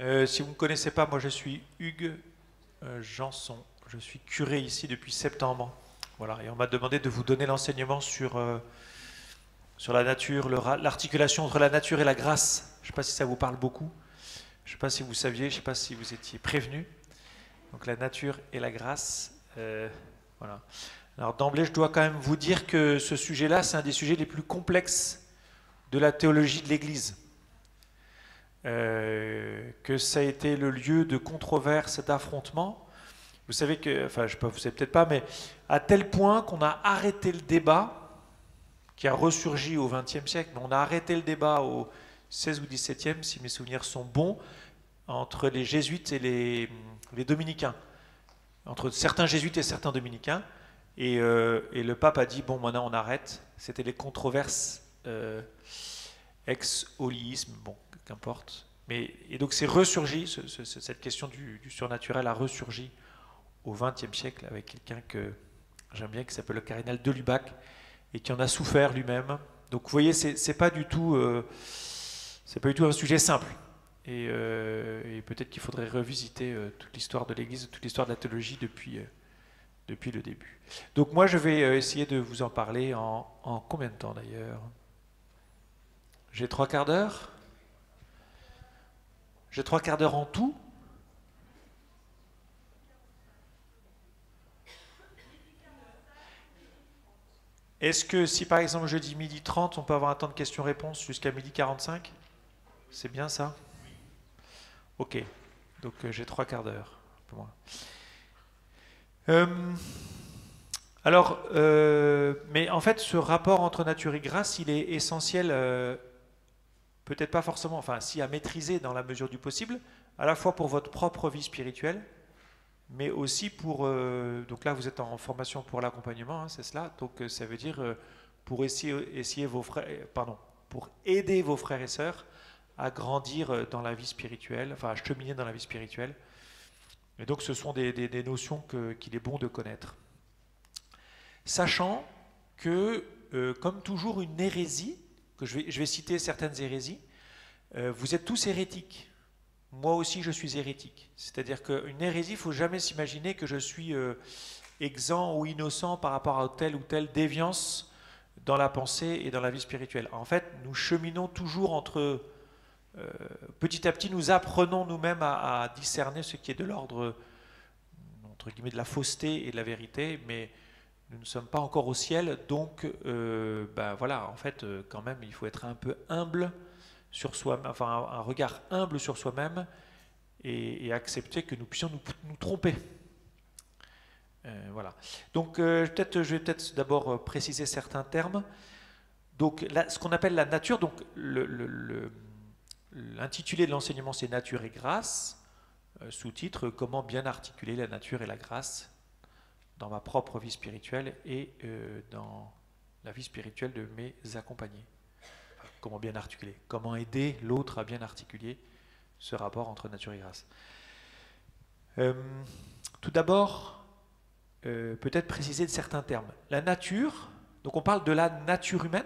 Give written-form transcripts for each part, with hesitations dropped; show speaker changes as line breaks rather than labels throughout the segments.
Si vous ne me connaissez pas, moi je suis Hugues Janson. Je suis curé ici depuis septembre. Voilà, et on m'a demandé de vous donner l'enseignement sur la nature, l'articulation entre la nature et la grâce. Je ne sais pas si ça vous parle beaucoup. Je ne sais pas si vous saviez, je ne sais pas si vous étiez prévenu. Donc la nature et la grâce. Voilà. Alors d'emblée, je dois quand même vous dire que ce sujet-là, c'est un des sujets les plus complexes de la théologie de l'Église. Que ça a été le lieu de controverses, d'affrontements. Vous savez que, enfin, je sais pas, vous savez peut-être pas, mais à tel point qu'on a arrêté le débat, qui a ressurgi au XXe siècle, mais on a arrêté le débat au XVI ou XVIIe, si mes souvenirs sont bons, entre les jésuites et les dominicains, entre certains jésuites et certains dominicains, et le pape a dit, bon, maintenant on arrête. C'était les controverses ex-holisme, bon, qu'importe. Et donc c'est ressurgi, cette question du surnaturel a ressurgi au XXe siècle avec quelqu'un que j'aime bien, qui s'appelle le cardinal de Lubac, et qui en a souffert lui-même. Donc vous voyez, c'est pas du tout un sujet simple. Et peut-être qu'il faudrait revisiter toute l'histoire de l'Église, toute l'histoire de la théologie depuis le début. Donc moi je vais essayer de vous en parler en combien de temps d'ailleurs? J'ai 3/4 d'heure. J'ai 3/4 d'heure en tout. Est-ce que si par exemple je dis 12h30, on peut avoir un temps de questions-réponses jusqu'à 12h45? C'est bien ça? Ok, donc j'ai 3/4 d'heure, un peu moins. Mais en fait, ce rapport entre nature et grâce, il est essentiel, peut-être pas forcément, enfin si à maîtriser dans la mesure du possible, à la fois pour votre propre vie spirituelle, mais aussi pour... donc là, vous êtes en formation pour l'accompagnement, hein, c'est cela. Donc ça veut dire pour essayer vos frères, pardon, pour aider vos frères et sœurs à grandir dans la vie spirituelle, enfin à cheminer dans la vie spirituelle. Et donc ce sont des notions qu'il est bon de connaître. Sachant que, comme toujours, une hérésie, que je vais citer certaines hérésies, vous êtes tous hérétiques. Moi aussi, je suis hérétique. C'est-à-dire qu'une hérésie, il ne faut jamais s'imaginer que je suis exempt ou innocent par rapport à telle ou telle déviance dans la pensée et dans la vie spirituelle. En fait, nous cheminons toujours entre... petit à petit, nous apprenons nous-mêmes à discerner ce qui est de l'ordre, entre guillemets, de la fausseté et de la vérité, mais nous ne sommes pas encore au ciel, donc voilà, en fait, quand même, il faut être un peu humble sur soi-même, enfin un regard humble sur soi-même et accepter que nous puissions nous tromper. Voilà. Donc je vais peut-être d'abord préciser certains termes. Donc ce qu'on appelle la nature, donc l'intitulé de l'enseignement c'est Nature et grâce, sous-titre comment bien articuler la nature et la grâce dans ma propre vie spirituelle et dans la vie spirituelle de mes accompagnés. Comment bien articuler, comment aider l'autre à bien articuler ce rapport entre nature et grâce. Tout d'abord, peut-être préciser de certains termes. La nature, donc on parle de la nature humaine,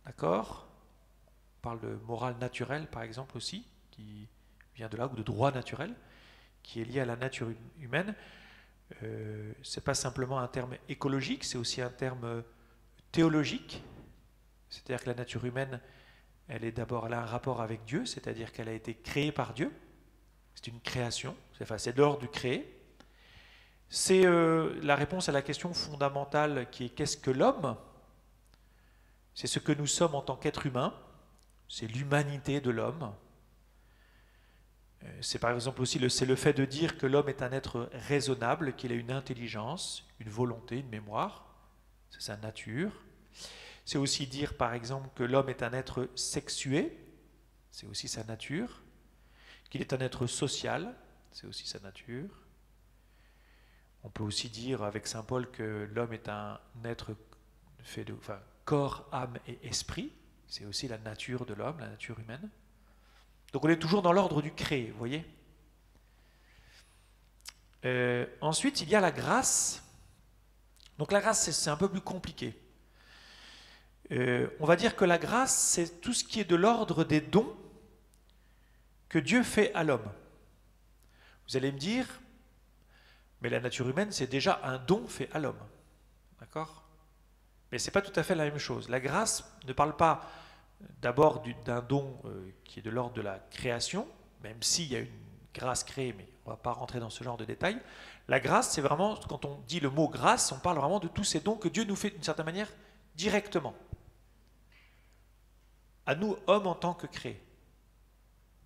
d'accord? On parle de morale naturelle par exemple aussi, qui vient de là, ou de droit naturel, qui est lié à la nature humaine. C'est pas simplement un terme écologique, c'est aussi un terme théologique. C'est-à-dire que la nature humaine, elle a un rapport avec Dieu, c'est-à-dire qu'elle a été créée par Dieu. C'est une création, c'est de l'ordre du créé. C'est la réponse à la question fondamentale qui est qu'est-ce que l'homme? C'est ce que nous sommes en tant qu'être humain, c'est l'humanité de l'homme. C'est par exemple aussi c'est le fait de dire que l'homme est un être raisonnable, qu'il a une intelligence, une volonté, une mémoire, c'est sa nature. C'est aussi dire par exemple que l'homme est un être sexué, c'est aussi sa nature, qu'il est un être social, c'est aussi sa nature. On peut aussi dire avec saint Paul que l'homme est un être fait de corps, âme et esprit, c'est aussi la nature de l'homme, la nature humaine. Donc on est toujours dans l'ordre du créé, vous voyez. Ensuite, il y a la grâce. Donc la grâce, c'est un peu plus compliqué. On va dire que la grâce, c'est tout ce qui est de l'ordre des dons que Dieu fait à l'homme. Vous allez me dire, mais la nature humaine, c'est déjà un don fait à l'homme. D'accord? Mais ce n'est pas tout à fait la même chose. La grâce ne parle pas d'abord d'un don qui est de l'ordre de la création, même s'il y a une grâce créée, mais on ne va pas rentrer dans ce genre de détails. La grâce, c'est vraiment, quand on dit le mot grâce, on parle vraiment de tous ces dons que Dieu nous fait d'une certaine manière directement. À nous, hommes, en tant que créés,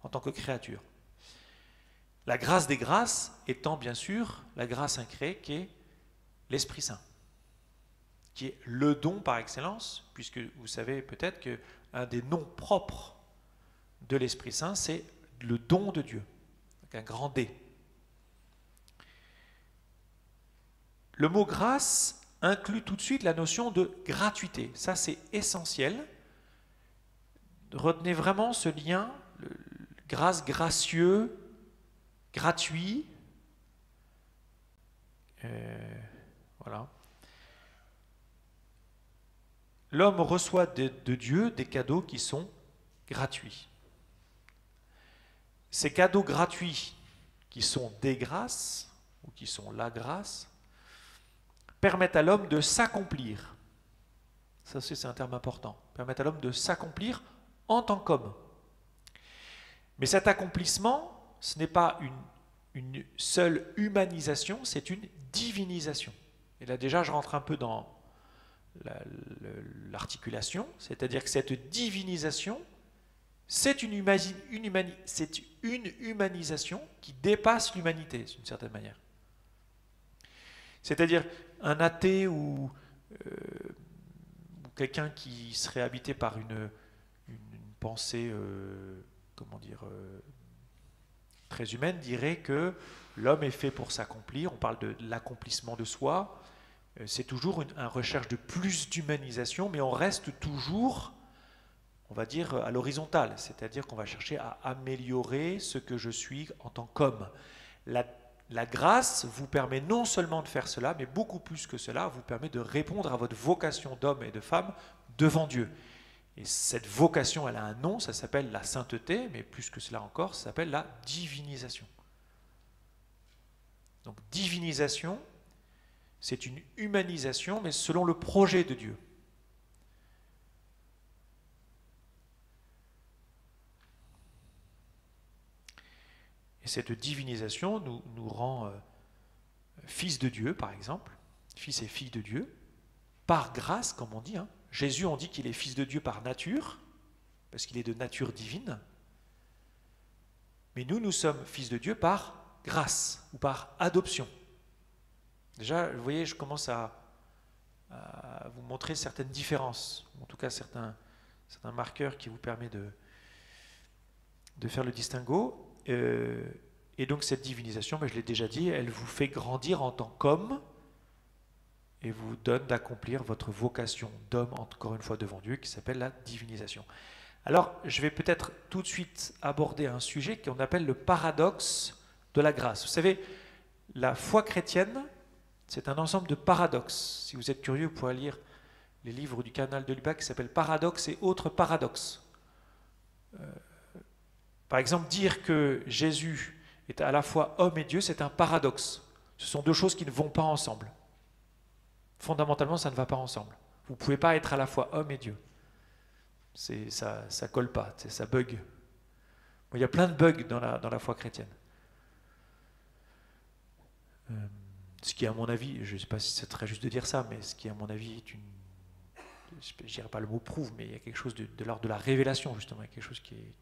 en tant que créatures. La grâce des grâces étant bien sûr la grâce incréée qui est l'Esprit Saint, qui est le don par excellence, puisque vous savez peut-être qu'un des noms propres de l'Esprit Saint, c'est le don de Dieu, avec un grand D. Le mot grâce inclut tout de suite la notion de gratuité. Ça, c'est essentiel. Retenez vraiment ce lien, grâce, gracieux, gratuit. Voilà. L'homme reçoit de Dieu des cadeaux qui sont gratuits. Ces cadeaux gratuits, qui sont des grâces, ou qui sont la grâce, permettent à l'homme de s'accomplir. Ça, c'est un terme important. Permettent à l'homme de s'accomplir en tant qu'homme. Mais cet accomplissement, ce n'est pas une seule humanisation, c'est une divinisation. Et là déjà, je rentre un peu dans l'articulation, c'est-à-dire que cette divinisation, c'est une humanisation qui dépasse l'humanité, d'une certaine manière. C'est-à-dire un athée ou quelqu'un qui serait habité par une pensée, comment dire, très humaine, dirait que l'homme est fait pour s'accomplir. On parle de l'accomplissement de soi. C'est toujours une recherche de plus d'humanisation, mais on reste toujours, on va dire, à l'horizontale. C'est-à-dire qu'on va chercher à améliorer ce que je suis en tant qu'homme. La grâce vous permet non seulement de faire cela, mais beaucoup plus que cela, vous permet de répondre à votre vocation d'homme et de femme devant Dieu. Et cette vocation, elle a un nom, ça s'appelle la sainteté, mais plus que cela encore, ça s'appelle la divinisation. Donc divinisation, c'est une humanisation, mais selon le projet de Dieu. Et cette divinisation nous rend fils de Dieu, par exemple, fils et filles de Dieu, par grâce, comme on dit. Jésus, on dit qu'il est fils de Dieu par nature, parce qu'il est de nature divine. Mais nous sommes fils de Dieu par grâce, ou par adoption. Déjà, vous voyez, je commence à vous montrer certaines différences, en tout cas certains marqueurs qui vous permettent de faire le distinguo. Et donc cette divinisation, je l'ai déjà dit, elle vous fait grandir en tant qu'homme et vous donne d'accomplir votre vocation d'homme, encore une fois devant Dieu, qui s'appelle la divinisation. Alors, je vais peut-être tout de suite aborder un sujet qu'on appelle le paradoxe de la grâce. Vous savez, la foi chrétienne, c'est un ensemble de paradoxes. Si vous êtes curieux, vous pourrez lire les livres du cardinal de Lubac qui s'appellent Paradoxes et autres paradoxes. Par exemple, dire que Jésus est à la fois homme et Dieu, c'est un paradoxe. Ce sont deux choses qui ne vont pas ensemble. Fondamentalement, ça ne va pas ensemble. Vous ne pouvez pas être à la fois homme et Dieu. Ça ne colle pas, ça bug. Il y a plein de bugs dans la foi chrétienne. Ce qui, à mon avis, je ne sais pas si c'est très juste de dire ça, mais ce qui, à mon avis, est une... Je ne dirais pas le mot prouve, mais il y a quelque chose de l'ordre de la révélation, justement. Il y a quelque chose qui est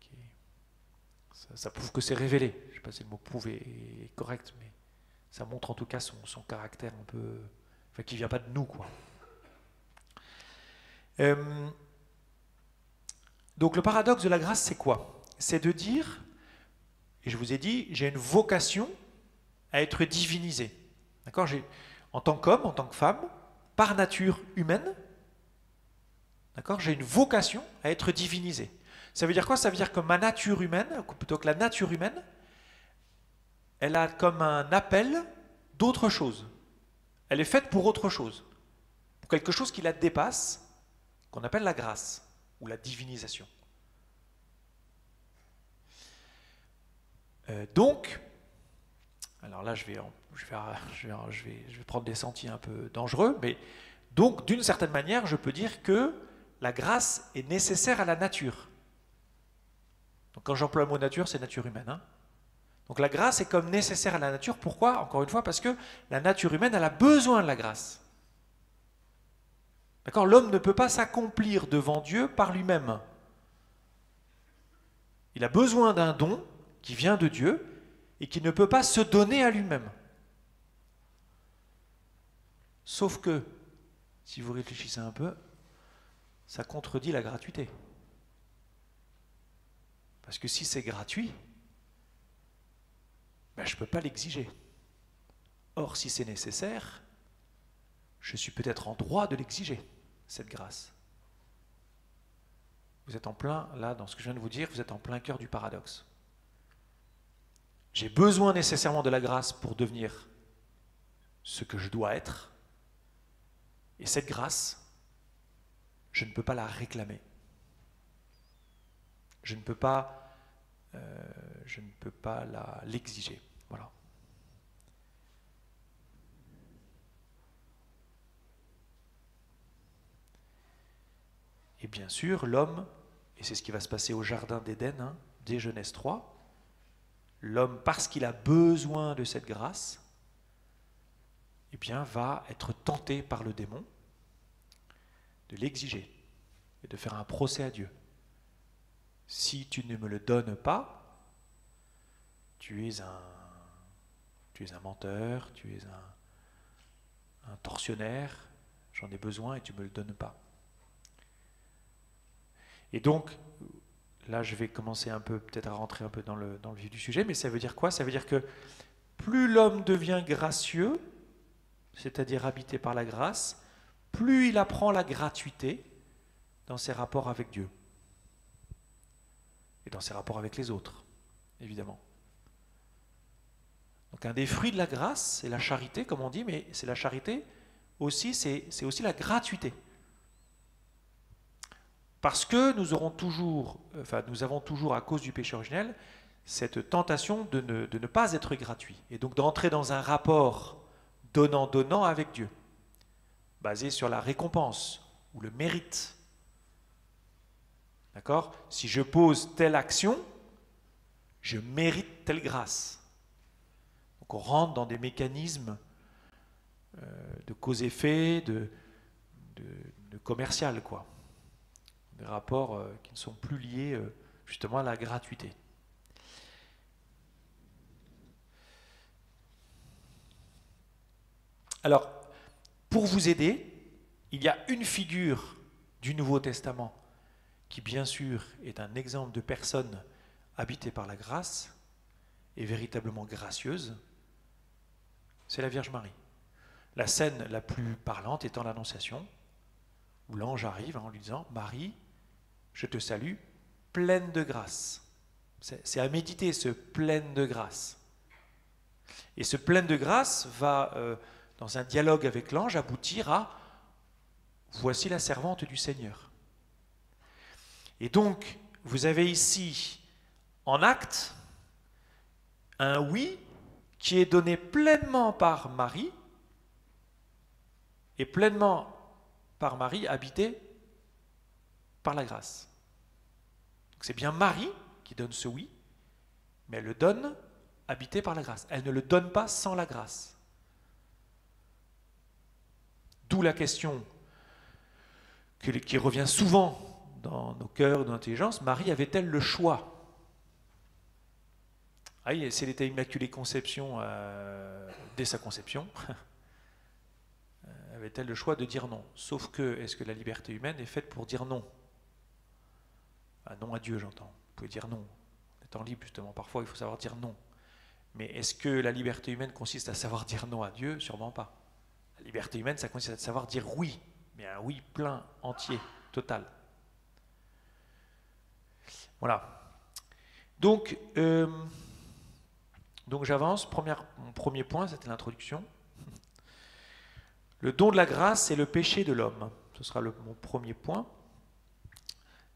ça prouve que c'est révélé. Je ne sais pas si le mot prouve est correct, mais ça montre en tout cas son caractère un peu... Enfin, qui ne vient pas de nous, quoi. Donc le paradoxe de la grâce, c'est quoi? C'est de dire, et je vous ai dit, j'ai une vocation à être divinisé. D'accord? En tant qu'homme, en tant que femme, par nature humaine, d'accord, j'ai une vocation à être divinisé. Ça veut dire quoi? Ça veut dire que ma nature humaine, ou plutôt que la nature humaine, elle a comme un appel d'autre chose. Elle est faite pour autre chose. Pour quelque chose qui la dépasse, qu'on appelle la grâce, ou la divinisation. Donc, alors là je vais prendre des sentiers un peu dangereux, mais donc d'une certaine manière je peux dire que la grâce est nécessaire à la nature. Donc quand j'emploie le mot nature, c'est nature humaine. Hein. Donc la grâce est comme nécessaire à la nature. Pourquoi? Encore une fois, parce que la nature humaine, elle a besoin de la grâce. D'accord? L'homme ne peut pas s'accomplir devant Dieu par lui-même. Il a besoin d'un don qui vient de Dieu et qui ne peut pas se donner à lui-même. Sauf que, si vous réfléchissez un peu, ça contredit la gratuité. Parce que si c'est gratuit, ben je ne peux pas l'exiger. Or, si c'est nécessaire, je suis peut-être en droit de l'exiger, cette grâce. Vous êtes en plein, là, dans ce que je viens de vous dire, vous êtes en plein cœur du paradoxe. J'ai besoin nécessairement de la grâce pour devenir ce que je dois être. Et cette grâce, je ne peux pas la réclamer. Je ne peux pas l'exiger. Voilà. Et bien sûr, l'homme, et c'est ce qui va se passer au jardin d'Éden, hein, dès Genèse 3, l'homme, parce qu'il a besoin de cette grâce, eh bien, va être tenté par le démon de l'exiger et de faire un procès à Dieu. Si tu ne me le donnes pas, tu es un menteur, tu es un tortionnaire, j'en ai besoin et tu ne me le donnes pas. Et donc, là je vais commencer un peu, peut-être à rentrer un peu dans le vif du sujet, mais ça veut dire quoi? Ça veut dire que plus l'homme devient gracieux, c'est-à-dire habité par la grâce, plus il apprend la gratuité dans ses rapports avec Dieu. Et dans ses rapports avec les autres, évidemment. Donc un des fruits de la grâce, c'est la charité, comme on dit, mais c'est la charité aussi, c'est aussi la gratuité. Parce que nous avons toujours, à cause du péché originel, cette tentation de ne pas être gratuit. Et donc d'entrer dans un rapport donnant-donnant avec Dieu, basé sur la récompense ou le mérite. D'accord? Si je pose telle action, je mérite telle grâce. Donc on rentre dans des mécanismes de cause-effet, de commercial, quoi. Des rapports qui ne sont plus liés justement à la gratuité. Alors, pour vous aider, il y a une figure du Nouveau Testament qui, bien sûr, est un exemple de personne habitée par la grâce et véritablement gracieuse, c'est la Vierge Marie. La scène la plus parlante étant l'Annonciation, où l'ange arrive en lui disant « Marie, je te salue, pleine de grâce ». C'est à méditer, ce « pleine de grâce ». Et ce « pleine de grâce » va, dans un dialogue avec l'ange, aboutir à « Voici la servante du Seigneur ». Et donc, vous avez ici, en acte, un « oui » qui est donné pleinement par Marie, et pleinement par Marie habité par la grâce. C'est bien Marie qui donne ce oui, mais elle le donne habité par la grâce. Elle ne le donne pas sans la grâce. D'où la question qui revient souvent dans nos cœurs, dans notre intelligence, Marie avait-elle le choix? Ah oui, si elle était immaculée conception dès sa conception, avait-elle le choix de dire non? Sauf que, est-ce que la liberté humaine est faite pour dire non? Non à Dieu, j'entends. Vous pouvez dire non. En étant libre, justement, parfois, il faut savoir dire non. Mais est-ce que la liberté humaine consiste à savoir dire non à Dieu? Sûrement pas. La liberté humaine, ça consiste à savoir dire oui, mais un oui plein, entier, total. Voilà. Donc j'avance. Mon premier point, c'était l'introduction. Le don de la grâce et le péché de l'homme. Ce sera mon premier point.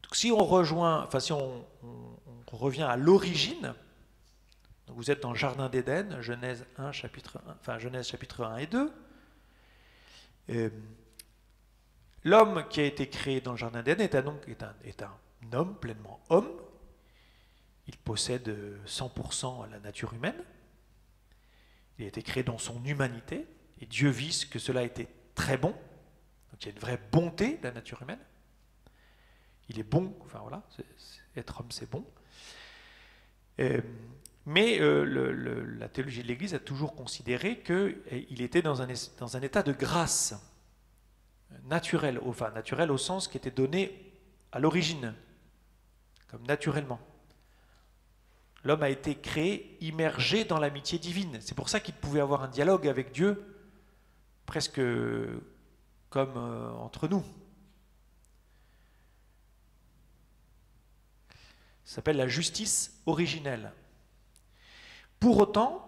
Donc, si on revient à l'origine Donc vous êtes dans le jardin d'Éden, Genèse 1, chapitre 1, enfin Genèse chapitre 1 et 2. L'homme qui a été créé dans le jardin d'Éden est un homme, pleinement homme. Il possède 100% la nature humaine. Il a été créé dans son humanité. Et Dieu vit que cela a été très bon. Donc il y a une vraie bonté de la nature humaine. Il est bon, enfin voilà, être homme c'est bon. Mais la théologie de l'Église a toujours considéré qu'il était dans un état de grâce naturelle, enfin naturel au sens qui était donné à l'origine, comme naturellement. L'homme a été créé immergé dans l'amitié divine. C'est pour ça qu'il pouvait avoir un dialogue avec Dieu, presque comme entre nous. Ça s'appelle la justice originelle. Pour autant,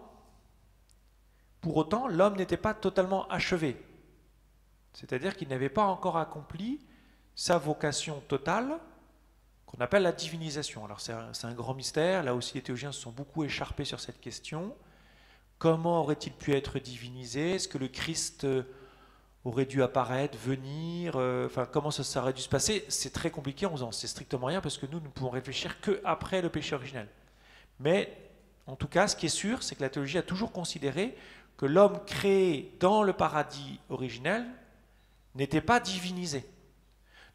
l'homme n'était pas totalement achevé. C'est-à-dire qu'il n'avait pas encore accompli sa vocation totale, qu'on appelle la divinisation. Alors c'est un grand mystère, là aussi les théologiens se sont beaucoup écharpés sur cette question. Comment aurait-il pu être divinisé? Est-ce que le Christ aurait dû apparaître, venir, comment ça aurait dû se passer? C'est très compliqué, on n'en sait strictement rien, parce que nous ne pouvons réfléchir qu'après le péché originel. Mais, en tout cas, ce qui est sûr, c'est que la théologie a toujours considéré que l'homme créé dans le paradis originel n'était pas divinisé.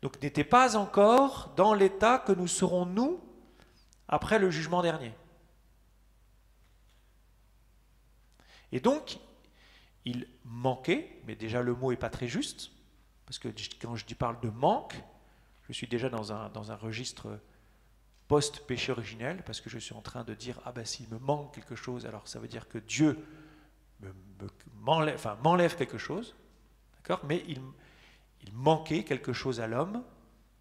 Donc n'était pas encore dans l'état que nous serons nous après le jugement dernier. Et donc, il manquait, mais déjà le mot n'est pas très juste, parce que quand je parle de manque, je suis déjà dans un registre post-péché originel, parce que je suis en train de dire, ah ben s'il me manque quelque chose, alors ça veut dire que Dieu m'enlève quelque chose, d'accord? Mais il manquait quelque chose à l'homme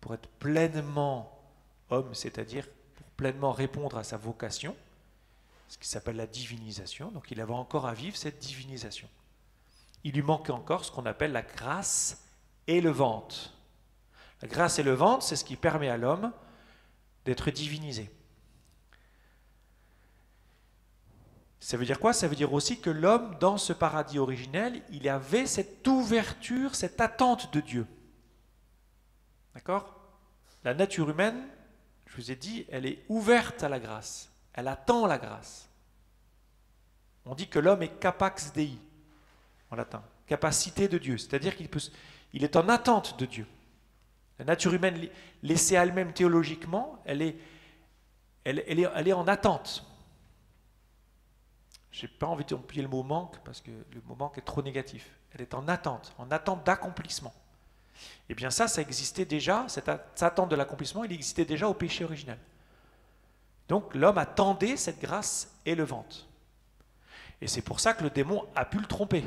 pour être pleinement homme, c'est-à-dire pour pleinement répondre à sa vocation, ce qui s'appelle la divinisation. Donc il avait encore à vivre cette divinisation. Il lui manquait encore ce qu'on appelle la grâce élevante. La grâce élevante, c'est ce qui permet à l'homme d'être divinisé. Ça veut dire quoi? Ça veut dire aussi que l'homme, dans ce paradis originel, il avait cette ouverture, cette attente de Dieu. D'accord? La nature humaine, je vous ai dit, elle est ouverte à la grâce. Elle attend la grâce. On dit que l'homme est capax Dei, en latin. Capacité de Dieu. C'est-à-dire qu'il est en attente de Dieu. La nature humaine, laissée à elle-même théologiquement, elle est en attente. Je n'ai pas envie d'employer le mot manque, parce que le mot manque est trop négatif. Elle est en attente d'accomplissement. Eh bien ça existait déjà, cette attente de l'accomplissement, il existait déjà au péché originel. Donc l'homme attendait cette grâce élevante. Et c'est pour ça que le démon a pu le tromper.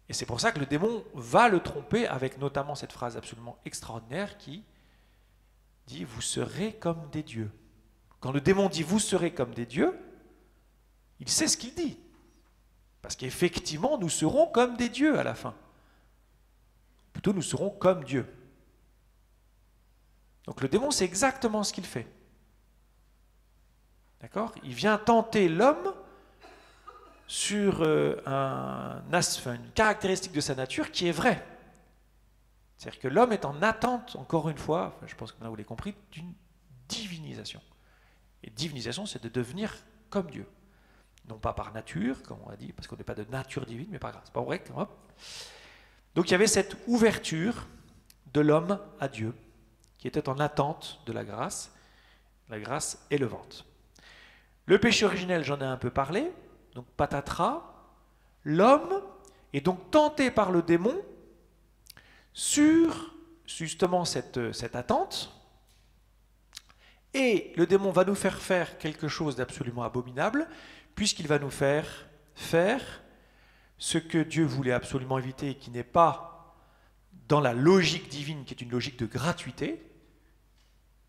Et c'est pour ça que le démon va le tromper avec notamment cette phrase absolument extraordinaire qui dit « vous serez comme des dieux ». Quand le démon dit « vous serez comme des dieux », il sait ce qu'il dit. Parce qu'effectivement, nous serons comme des dieux à la fin. Plutôt, nous serons comme Dieu. Donc le démon, c'est exactement ce qu'il fait. D'accord? Il vient tenter l'homme sur une caractéristique de sa nature qui est vraie. C'est-à-dire que l'homme est en attente, encore une fois, je pense que vous l'avez compris, d'une divinisation. Et divinisation, c'est de devenir comme Dieu. Non pas par nature, comme on a dit, parce qu'on n'est pas de nature divine, mais par grâce. C'est pas vrai? Donc il y avait cette ouverture de l'homme à Dieu, qui était en attente de la grâce élevante. Le péché originel, j'en ai un peu parlé, donc patatras, l'homme est donc tenté par le démon sur justement cette attente, et le démon va nous faire quelque chose d'absolument abominable, puisqu'il va nous faire ce que Dieu voulait absolument éviter et qui n'est pas dans la logique divine, qui est une logique de gratuité.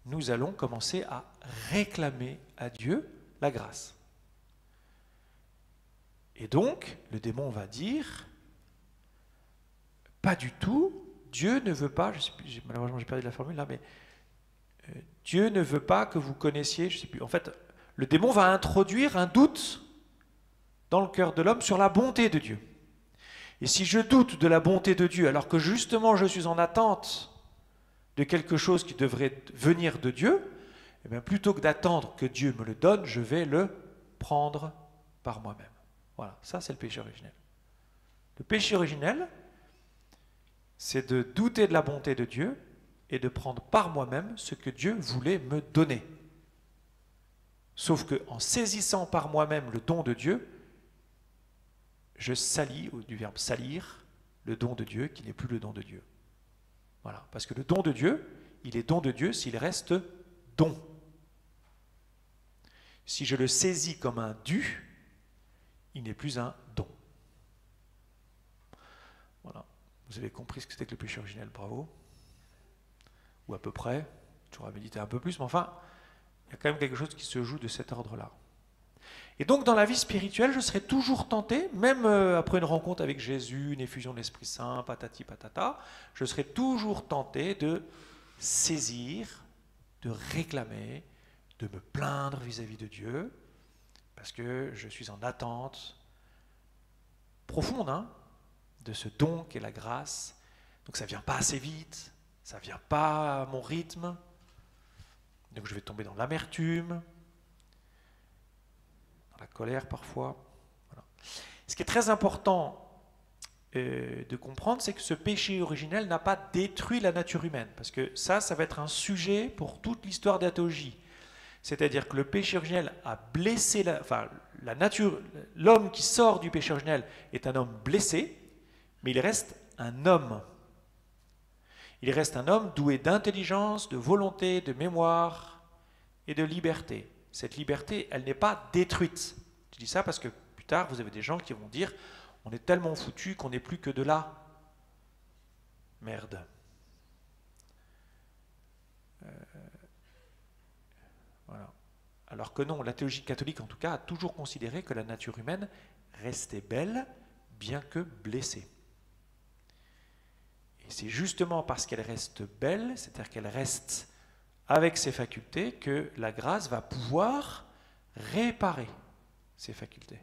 Nous allons commencer à réclamer à Dieu la grâce. Et donc, le démon va dire, pas du tout, Dieu ne veut pas, malheureusement j'ai perdu la formule là, mais Dieu ne veut pas que vous connaissiez, je ne sais plus, en fait, Le démon va introduire un doute dans le cœur de l'homme sur la bonté de Dieu. Et si je doute de la bonté de Dieu, alors que justement je suis en attente de quelque chose qui devrait venir de Dieu, eh bien plutôt que d'attendre que Dieu me le donne, je vais le prendre par moi-même. Voilà, ça c'est le péché originel. Le péché originel, c'est de douter de la bonté de Dieu et de prendre par moi-même ce que Dieu voulait me donner. Sauf qu'en saisissant par moi-même le don de Dieu, je salis, du verbe salir, le don de Dieu qui n'est plus le don de Dieu. Voilà, parce que le don de Dieu, il est don de Dieu s'il reste don. Si je le saisis comme un dû, il n'est plus un don. Voilà, vous avez compris ce que c'était que le péché originel, bravo. Ou à peu près, j'aurais médité un peu plus, mais enfin, il y a quand même quelque chose qui se joue de cet ordre-là. Et donc dans la vie spirituelle, je serai toujours tenté, même après une rencontre avec Jésus, une effusion de l'Esprit Saint, patati patata, je serai toujours tenté de saisir, de réclamer, de me plaindre vis-à-vis de Dieu, parce que je suis en attente profonde de ce don qu'est la grâce. Donc ça ne vient pas assez vite, ça ne vient pas à mon rythme, donc je vais tomber dans l'amertume, la colère parfois. Voilà. Ce qui est très important de comprendre, c'est que ce péché originel n'a pas détruit la nature humaine, parce que ça va être un sujet pour toute l'histoire de la théologie. C'est-à-dire que le péché originel a blessé la nature. L'homme qui sort du péché originel est un homme blessé, mais il reste un homme. Il reste un homme doué d'intelligence, de volonté, de mémoire et de liberté. Cette liberté, elle n'est pas détruite. Je dis ça parce que plus tard, vous avez des gens qui vont dire on est tellement foutu qu'on n'est plus que de la merde. Voilà. Alors que non, la théologie catholique, en tout cas, a toujours considéré que la nature humaine restait belle, bien que blessée. Et c'est justement parce qu'elle reste belle, c'est-à-dire qu'elle reste avec ses facultés, que la grâce va pouvoir réparer ses facultés.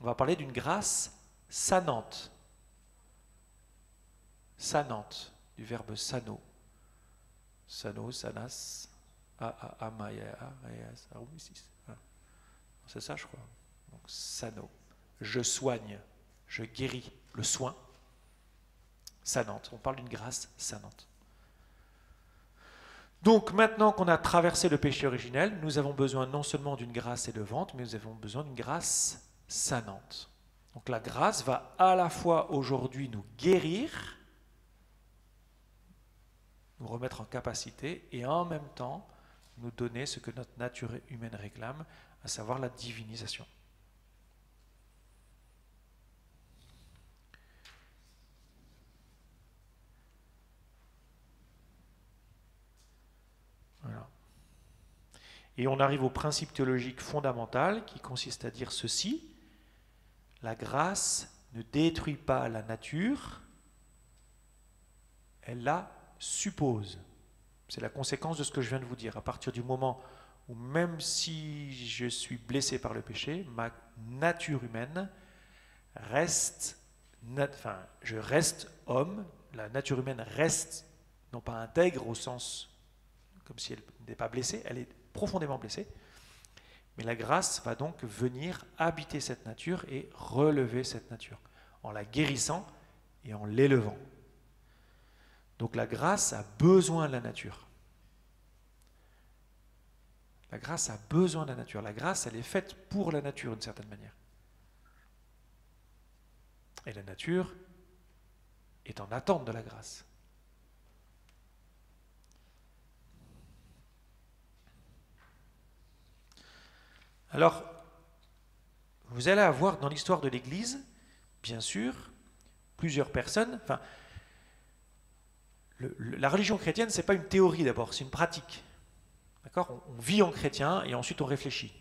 On va parler d'une grâce sanante. Sanante, du verbe sano. Sano, sanas, amaya, c'est ça, je crois. Donc, sano. Je soigne, je guéris, le soin. Sanante, on parle d'une grâce sanante. Donc maintenant qu'on a traversé le péché originel, nous avons besoin non seulement d'une grâce élevante, mais nous avons besoin d'une grâce sanante. Donc la grâce va à la fois aujourd'hui nous guérir, nous remettre en capacité, et en même temps nous donner ce que notre nature humaine réclame, à savoir la divinisation. Voilà. Et on arrive au principe théologique fondamental qui consiste à dire ceci: la grâce ne détruit pas la nature, elle la suppose. C'est la conséquence de ce que je viens de vous dire. À partir du moment où, même si je suis blessé par le péché, ma nature humaine reste, je reste homme, la nature humaine reste, non pas intègre au sens comme si elle n'était pas blessée, elle est profondément blessée, mais la grâce va donc venir habiter cette nature et relever cette nature, en la guérissant et en l'élevant. Donc la grâce a besoin de la nature. La grâce a besoin de la nature. La grâce, elle est faite pour la nature, d'une certaine manière. Et la nature est en attente de la grâce. Alors, vous allez avoir dans l'histoire de l'Église, bien sûr, plusieurs personnes. Enfin, la religion chrétienne, ce n'est pas une théorie d'abord, c'est une pratique. D'accord ? On vit en chrétien et ensuite on réfléchit.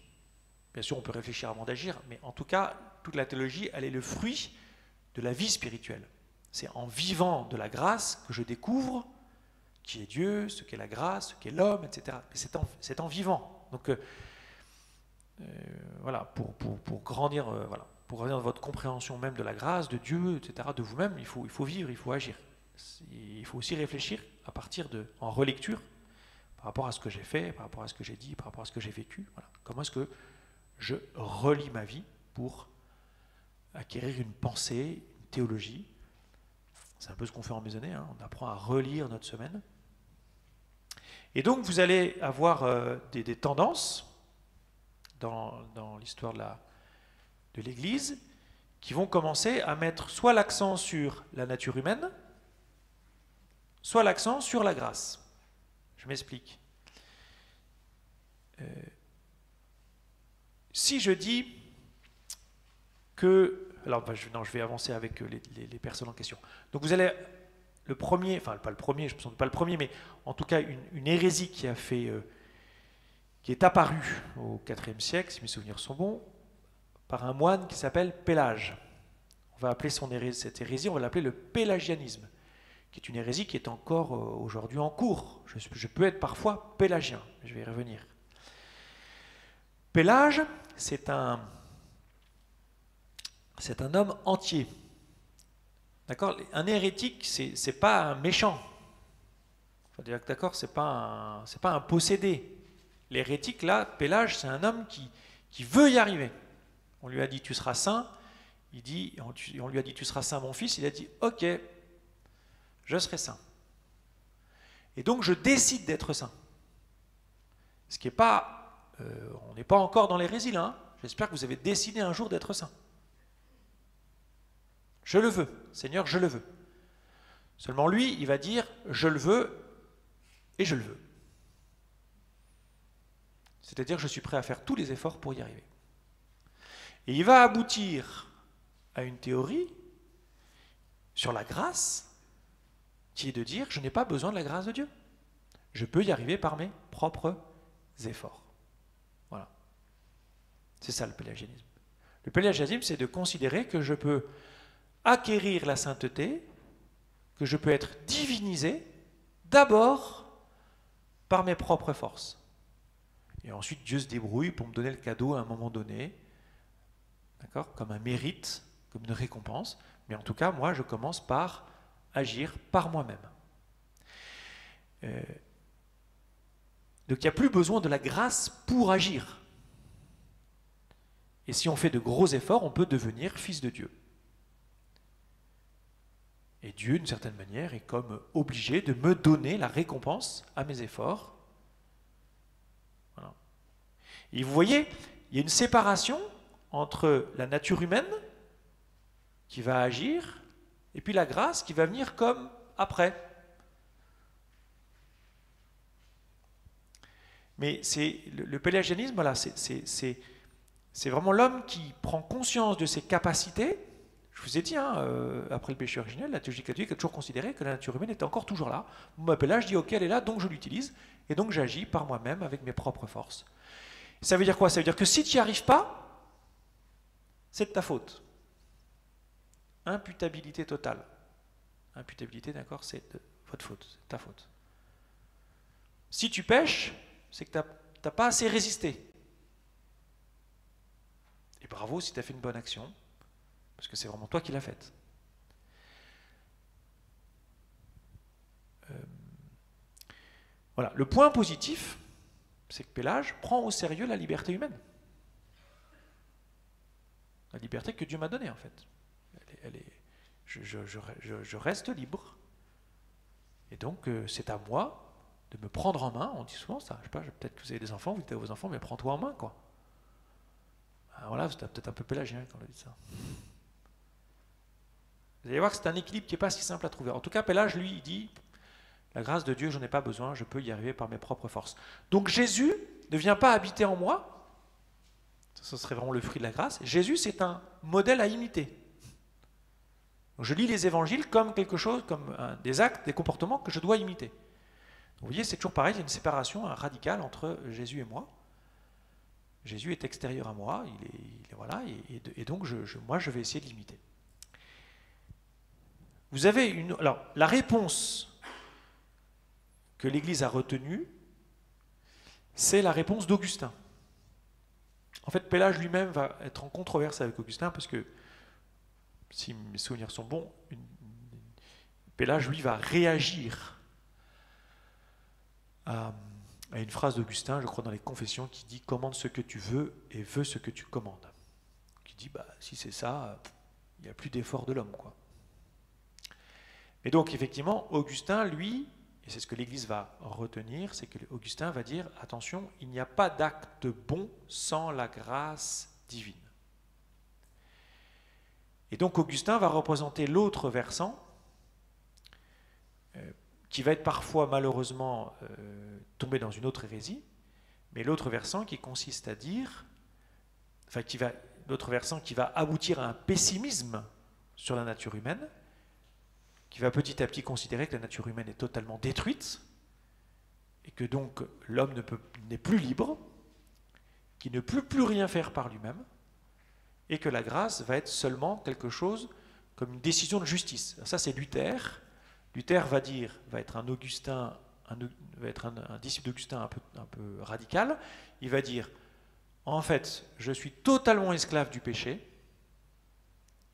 Bien sûr, on peut réfléchir avant d'agir, mais en tout cas, toute la théologie, elle est le fruit de la vie spirituelle. C'est en vivant de la grâce que je découvre qui est Dieu, ce qu'est la grâce, ce qu'est l'homme, etc. C'est en vivant. Donc, voilà, pour grandir, voilà, pour grandir dans votre compréhension même de la grâce, de Dieu, etc., de vous-même, il faut vivre, il faut agir. Il faut aussi réfléchir à partir en relecture, par rapport à ce que j'ai fait, par rapport à ce que j'ai dit, par rapport à ce que j'ai vécu. Voilà. Comment est-ce que je relis ma vie pour acquérir une pensée, une théologie? C'est un peu ce qu'on fait en maisonnée, hein. On apprend à relire notre semaine. Et donc vous allez avoir des tendances dans l'histoire de l'Église qui vont commencer à mettre soit l'accent sur la nature humaine, soit l'accent sur la grâce. Je m'explique. Si je dis que... Alors, je vais avancer avec les personnes en question. Donc vous allez... Le premier, enfin pas le premier, je ne pense pas le premier, mais en tout cas une hérésie qui est apparue au IVe siècle, si mes souvenirs sont bons, par un moine qui s'appelle Pélage. On va appeler cette hérésie, on va l'appeler le pélagianisme, qui est une hérésie qui est encore aujourd'hui en cours. Je peux être parfois pélagien, je vais y revenir. Pélage, c'est un homme entier. D'accord ? Un hérétique, c'est pas un méchant. D'accord ? C'est pas un possédé. L'hérétique, là, Pélage, c'est un homme qui veut y arriver. On lui a dit, tu seras saint. On lui a dit, tu seras saint, mon fils. Il a dit, ok, je serai saint. Et donc, je décide d'être saint. Ce qui n'est pas... on n'est pas encore dans l'hérésie, là. Hein. J'espère que vous avez décidé un jour d'être saint. Je le veux, Seigneur, je le veux. Seulement lui, il va dire, je le veux et je le veux. C'est-à-dire que je suis prêt à faire tous les efforts pour y arriver. Et il va aboutir à une théorie sur la grâce, qui est de dire, je n'ai pas besoin de la grâce de Dieu. Je peux y arriver par mes propres efforts. Voilà. C'est ça le pélagianisme. Le pélagianisme, c'est de considérer que je peux acquérir la sainteté, que je peux être divinisé d'abord par mes propres forces. Et ensuite, Dieu se débrouille pour me donner le cadeau à un moment donné, d'accord, comme un mérite, comme une récompense. Mais en tout cas, moi, je commence par agir par moi-même. Donc, il n'y a plus besoin de la grâce pour agir. Et si on fait de gros efforts, on peut devenir fils de Dieu. Et Dieu, d'une certaine manière, est comme obligé de me donner la récompense à mes efforts. Voilà. Et vous voyez, il y a une séparation entre la nature humaine qui va agir et puis la grâce qui va venir comme après. Mais c'est le pélagianisme, voilà, c'est vraiment l'homme qui prend conscience de ses capacités. Je vous ai dit, hein, après le péché originel, la théologie catholique a toujours considéré que la nature humaine était encore toujours là. Mon Pélage dit, ok, elle est là, donc je l'utilise, et donc j'agis par moi-même avec mes propres forces. Ça veut dire quoi? Ça veut dire que si tu n'y arrives pas, c'est de ta faute. Imputabilité totale. Imputabilité, d'accord, c'est de votre faute, c'est de ta faute. Si tu pêches, c'est que tu n'as pas assez résisté. Et bravo si tu as fait une bonne action, parce que c'est vraiment toi qui l'as faite. Voilà. Le point positif, c'est que Pélage prend au sérieux la liberté humaine. La liberté que Dieu m'a donnée, en fait. Je reste libre. Et donc, c'est à moi de me prendre en main. On dit souvent ça. Je sais pas, peut-être que vous avez des enfants, vous dites à vos enfants, mais prends-toi en main, quoi. Alors là, c'est peut-être un peu pélagien quand on dit ça. Vous allez voir que c'est un équilibre qui n'est pas si simple à trouver. En tout cas, Pélage, lui, il dit, la grâce de Dieu, je n'en ai pas besoin, je peux y arriver par mes propres forces. Donc Jésus ne vient pas habiter en moi, ce serait vraiment le fruit de la grâce. Jésus, c'est un modèle à imiter. Donc, je lis les évangiles comme quelque chose, comme des actes, des comportements que je dois imiter. Donc, vous voyez, c'est toujours pareil, il y a une séparation radicale entre Jésus et moi. Jésus est extérieur à moi, il est voilà, et donc moi, je vais essayer de l'imiter. Vous avez alors, la réponse que l'Église a retenue, c'est la réponse d'Augustin. En fait, Pélage lui-même va être en controverse avec Augustin, parce que, si mes souvenirs sont bons, Pélage, lui, va réagir à une phrase d'Augustin, je crois dans les Confessions, qui dit « Commande ce que tu veux et veux ce que tu commandes ». Qui dit bah, « Si c'est ça, il n'y a plus d'effort de l'homme, quoi ». Mais donc, effectivement, Augustin, lui, et c'est ce que l'Église va retenir, c'est que Augustin va dire « Attention, il n'y a pas d'acte bon sans la grâce divine ». Et donc, Augustin va représenter l'autre versant, qui va être parfois malheureusement tombé dans une autre hérésie, mais l'autre versant qui consiste à dire, enfin l'autre versant qui va aboutir à un pessimisme sur la nature humaine, qui va petit à petit considérer que la nature humaine est totalement détruite, et que donc l'homme n'est plus libre, qu'il ne peut plus rien faire par lui-même, et que la grâce va être seulement quelque chose comme une décision de justice. Alors ça c'est Luther. Luther va être un Augustin, va être un disciple d'Augustin un peu radical. Il va dire, en fait, je suis totalement esclave du péché.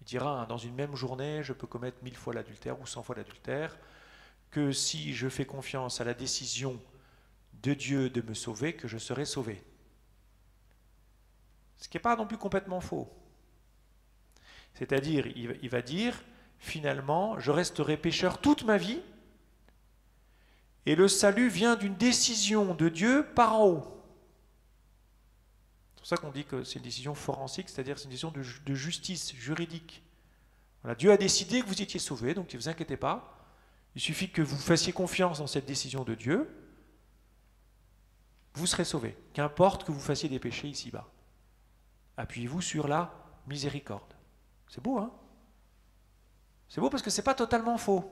Il dira, dans une même journée, je peux commettre 1000 fois l'adultère ou 100 fois l'adultère, que si je fais confiance à la décision de Dieu de me sauver, que je serai sauvé. Ce qui n'est pas non plus complètement faux. C'est-à-dire, il va dire, finalement, je resterai pécheur toute ma vie, et le salut vient d'une décision de Dieu par en haut. C'est pour ça qu'on dit que c'est une décision forensique, c'est-à-dire c'est une décision de justice juridique. Voilà, Dieu a décidé que vous étiez sauvés, donc ne vous inquiétez pas. Il suffit que vous fassiez confiance dans cette décision de Dieu, vous serez sauvés. Qu'importe que vous fassiez des péchés ici-bas. Appuyez-vous sur la miséricorde. C'est beau, hein? C'est beau parce que ce n'est pas totalement faux.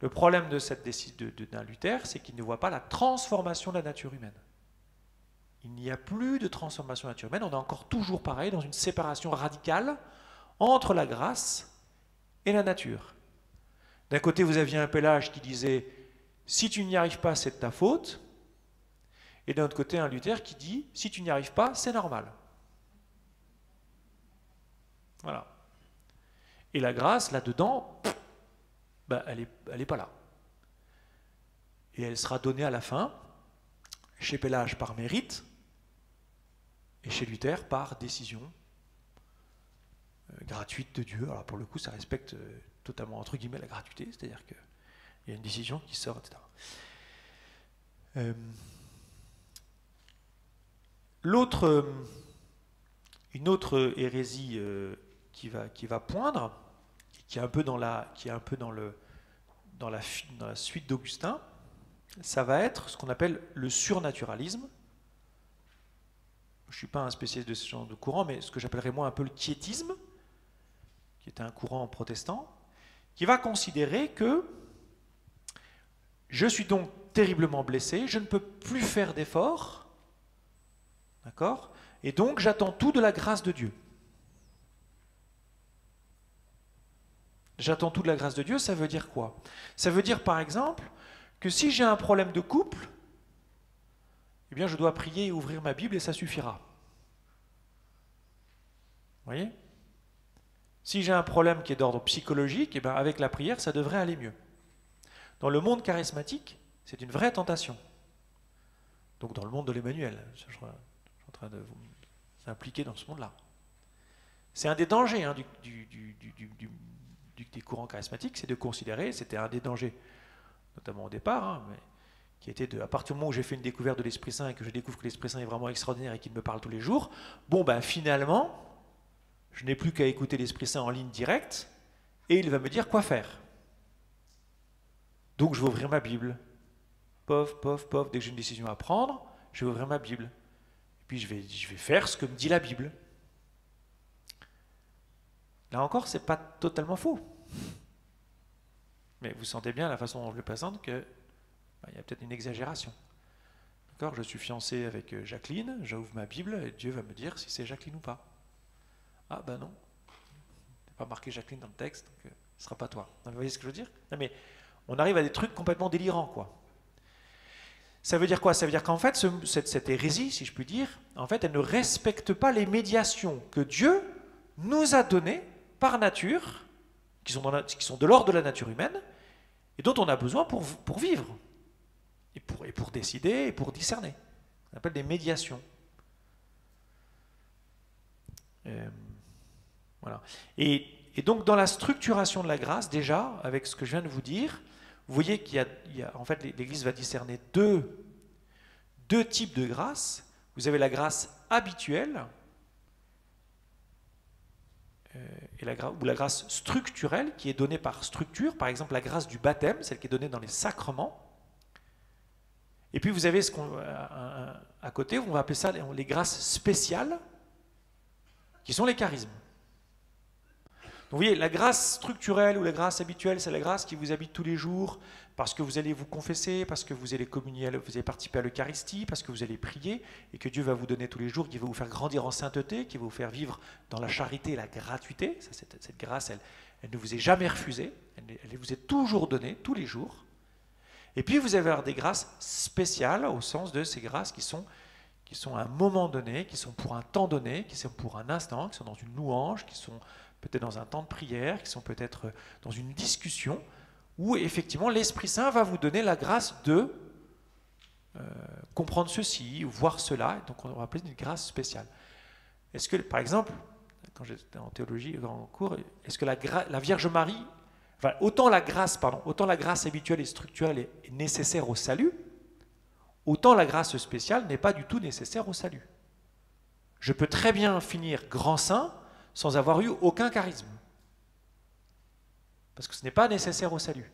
Le problème de cette décision d'un Luther, c'est qu'il ne voit pas la transformation de la nature humaine. Il n'y a plus de transformation de la nature humaine, on est encore toujours pareil, dans une séparation radicale entre la grâce et la nature. D'un côté, vous aviez un Pélage qui disait « si tu n'y arrives pas, c'est de ta faute », et d'un autre côté, un Luther qui dit « si tu n'y arrives pas, c'est normal ». Voilà. Et la grâce, là-dedans, elle n'est pas là. Et elle sera donnée à la fin, chez Pélage par mérite, et chez Luther par décision gratuite de Dieu. Alors pour le coup, ça respecte totalement, entre guillemets, la gratuité, c'est-à-dire qu'il y a une décision qui sort, etc. Une autre hérésie qui va poindre, qui est un peu dans la suite d'Augustin, ça va être ce qu'on appelle le surnaturalisme. Je ne suis pas un spécialiste de ce genre de courant, mais ce que j'appellerais moi un peu le quiétisme, qui est un courant protestant, qui va considérer que je suis donc terriblement blessé, je ne peux plus faire d'efforts, d'accord? Et donc j'attends tout de la grâce de Dieu. J'attends tout de la grâce de Dieu, ça veut dire quoi? Ça veut dire par exemple que si j'ai un problème de couple, eh bien je dois prier et ouvrir ma Bible et ça suffira. Vous voyez? Si j'ai un problème qui est d'ordre psychologique, eh bien avec la prière, ça devrait aller mieux. Dans le monde charismatique, c'est une vraie tentation. Donc dans le monde de l'Emmanuel, je suis en train de vous impliquer dans ce monde-là. C'est un des dangers hein, des courants charismatiques, c'est de considérer, c'était un des dangers, notamment au départ, hein, mais qui était à partir du moment où j'ai fait une découverte de l'Esprit Saint et que je découvre que l'Esprit Saint est vraiment extraordinaire et qu'il me parle tous les jours, bon ben finalement, je n'ai plus qu'à écouter l'Esprit Saint en ligne directe et il va me dire quoi faire. Donc je vais ouvrir ma Bible. Pof, pof, pof, dès que j'ai une décision à prendre, je vais ouvrir ma Bible. Et puis je vais faire ce que me dit la Bible. Là encore, ce n'est pas totalement faux. Mais vous sentez bien la façon dont je le présente qu'il y a peut-être une exagération. D'accord ? Je suis fiancé avec Jacqueline, j'ouvre ma Bible et Dieu va me dire si c'est Jacqueline ou pas. Ah ben non, il n'est pas marqué Jacqueline dans le texte, donc ce ne sera pas toi. Vous voyez ce que je veux dire ? Non mais on arrive à des trucs complètement délirants, quoi. Ça veut dire quoi? Ça veut dire qu'en fait, cette hérésie, si je puis dire, en fait, elle ne respecte pas les médiations que Dieu nous a données par nature, qui sont de l'ordre de la nature humaine, et dont on a besoin pour vivre, et pour décider, et pour discerner. On appelle des médiations. Voilà. Et donc, dans la structuration de la grâce, déjà, avec ce que je viens de vous dire, vous voyez en fait, l'Église va discerner deux types de grâce. Vous avez la grâce habituelle ou la grâce structurelle qui est donnée par structure, par exemple la grâce du baptême, celle qui est donnée dans les sacrements. Et puis vous avez à côté, on va appeler ça les grâces spéciales, qui sont les charismes. Donc vous voyez, la grâce structurelle ou la grâce habituelle, c'est la grâce qui vous habite tous les jours, parce que vous allez vous confesser, parce que vous allez communier, vous allez participer à l'Eucharistie, parce que vous allez prier, et que Dieu va vous donner tous les jours, qui va vous faire grandir en sainteté, qui va vous faire vivre dans la charité et la gratuité. Ça, cette grâce, elle ne vous est jamais refusée, elle vous est toujours donnée, tous les jours. Et puis vous allez avoir des grâces spéciales, au sens de ces grâces qui sont à un moment donné, qui sont pour un temps donné, qui sont pour un instant, qui sont dans une louange, qui sont peut-être dans un temps de prière, qui sont peut-être dans une discussion, où effectivement l'Esprit Saint va vous donner la grâce de comprendre ceci ou voir cela. Donc on va appeler une grâce spéciale. Est-ce que, par exemple, quand j'étais en théologie, en cours, est-ce que la Vierge Marie, enfin, autant la grâce habituelle et structurelle est nécessaire au salut, autant la grâce spéciale n'est pas du tout nécessaire au salut. Je peux très bien finir grand saint sans avoir eu aucun charisme. Parce que ce n'est pas nécessaire au salut.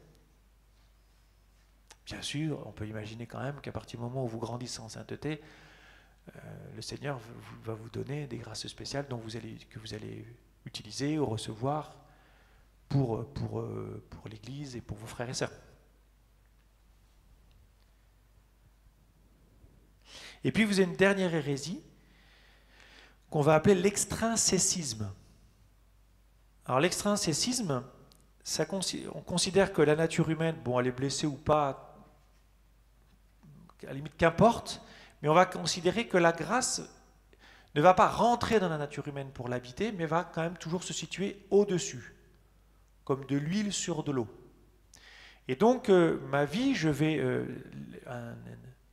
Bien sûr, on peut imaginer quand même qu'à partir du moment où vous grandissez en sainteté, le Seigneur va vous donner des grâces spéciales que vous allez utiliser ou recevoir pour l'Église et pour vos frères et sœurs. Et puis vous avez une dernière hérésie qu'on va appeler l'extrinsècisme. Alors l'extrinsècisme, on considère que la nature humaine, bon, elle est blessée ou pas, à la limite qu'importe, mais on va considérer que la grâce ne va pas rentrer dans la nature humaine pour l'habiter, mais va quand même toujours se situer au-dessus, comme de l'huile sur de l'eau. Et donc, ma vie, une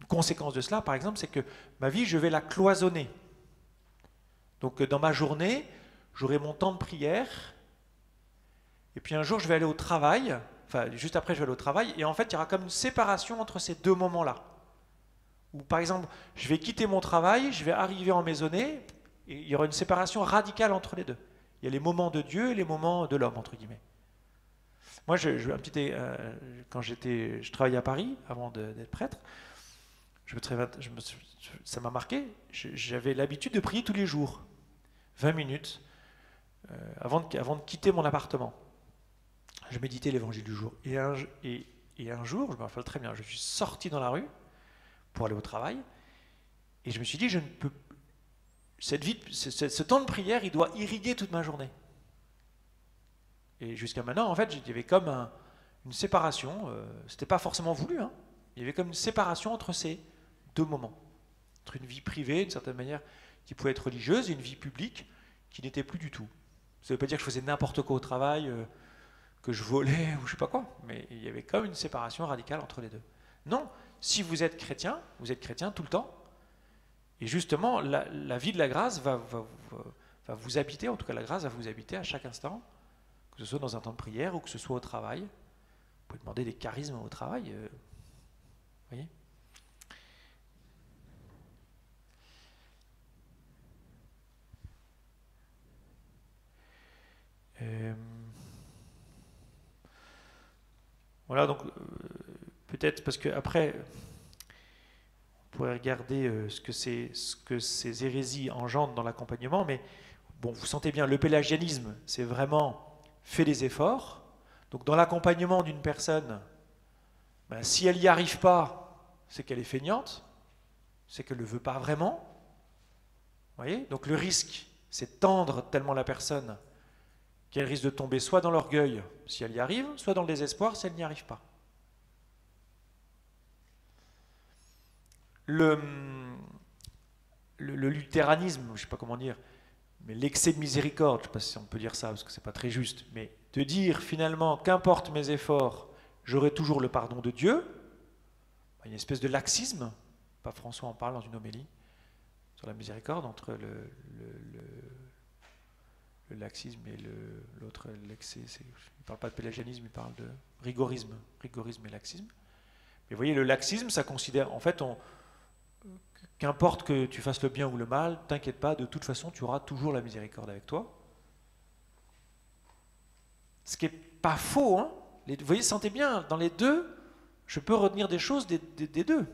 conséquence de cela, par exemple, c'est que ma vie, je vais la cloisonner. Donc, dans ma journée, j'aurai mon temps de prière, et puis un jour, je vais aller au travail, enfin, juste après, je vais aller au travail, et en fait, il y aura comme une séparation entre ces deux moments-là. Ou par exemple, je vais quitter mon travail, je vais arriver en maisonnée, et il y aura une séparation radicale entre les deux. Il y a les moments de Dieu et les moments de l'homme, entre guillemets. Moi, quand je travaillais à Paris, avant d'être prêtre, ça m'a marqué, j'avais l'habitude de prier tous les jours, 20 minutes, avant de quitter mon appartement. Je méditais l'évangile du jour. Et un jour, je me rappelle très bien, je suis sorti dans la rue pour aller au travail, et je me suis dit, je ne peux, ce temps de prière, il doit irriguer toute ma journée. Et jusqu'à maintenant, en fait, il y avait comme une séparation, c'était pas forcément voulu, hein, il y avait comme une séparation entre ces deux moments, entre une vie privée, d'une certaine manière, qui pouvait être religieuse, et une vie publique qui n'était plus du tout. Ça ne veut pas dire que je faisais n'importe quoi au travail, que je volais ou je sais pas quoi, mais il y avait comme une séparation radicale entre les deux. Non, si vous êtes chrétien tout le temps, et justement, la vie de la grâce va vous habiter, en tout cas la grâce va vous habiter à chaque instant, que ce soit dans un temps de prière ou que ce soit au travail. Vous pouvez demander des charismes au travail, vous voyez. Voilà, donc peut-être parce que après, on pourrait regarder ce que ces hérésies engendrent dans l'accompagnement, mais bon, vous sentez bien, le pélagianisme, c'est vraiment fait des efforts. Donc dans l'accompagnement d'une personne, ben, si elle n'y arrive pas, c'est qu'elle est feignante, c'est qu'elle ne le veut pas vraiment. Vous voyez? Donc le risque, c'est de tendre tellement la personne qu'elle risque de tomber soit dans l'orgueil si elle y arrive, soit dans le désespoir si elle n'y arrive pas. le, le luthéranisme, je ne sais pas comment dire, mais l'excès de miséricorde, je ne sais pas si on peut dire ça parce que c'est pas très juste, mais de dire finalement qu'importe mes efforts, j'aurai toujours le pardon de Dieu, il y a une espèce de laxisme, Pape François en parle dans une homélie sur la miséricorde entre le laxisme et l'autre, l'excès. Il ne parle pas de pélagianisme, il parle de rigorisme et laxisme. Mais vous voyez, le laxisme, ça considère, en fait, qu'importe que tu fasses le bien ou le mal, t'inquiète pas, de toute façon, tu auras toujours la miséricorde avec toi. Ce qui n'est pas faux, hein. Vous voyez, sentez bien, dans les deux, je peux retenir des choses des deux.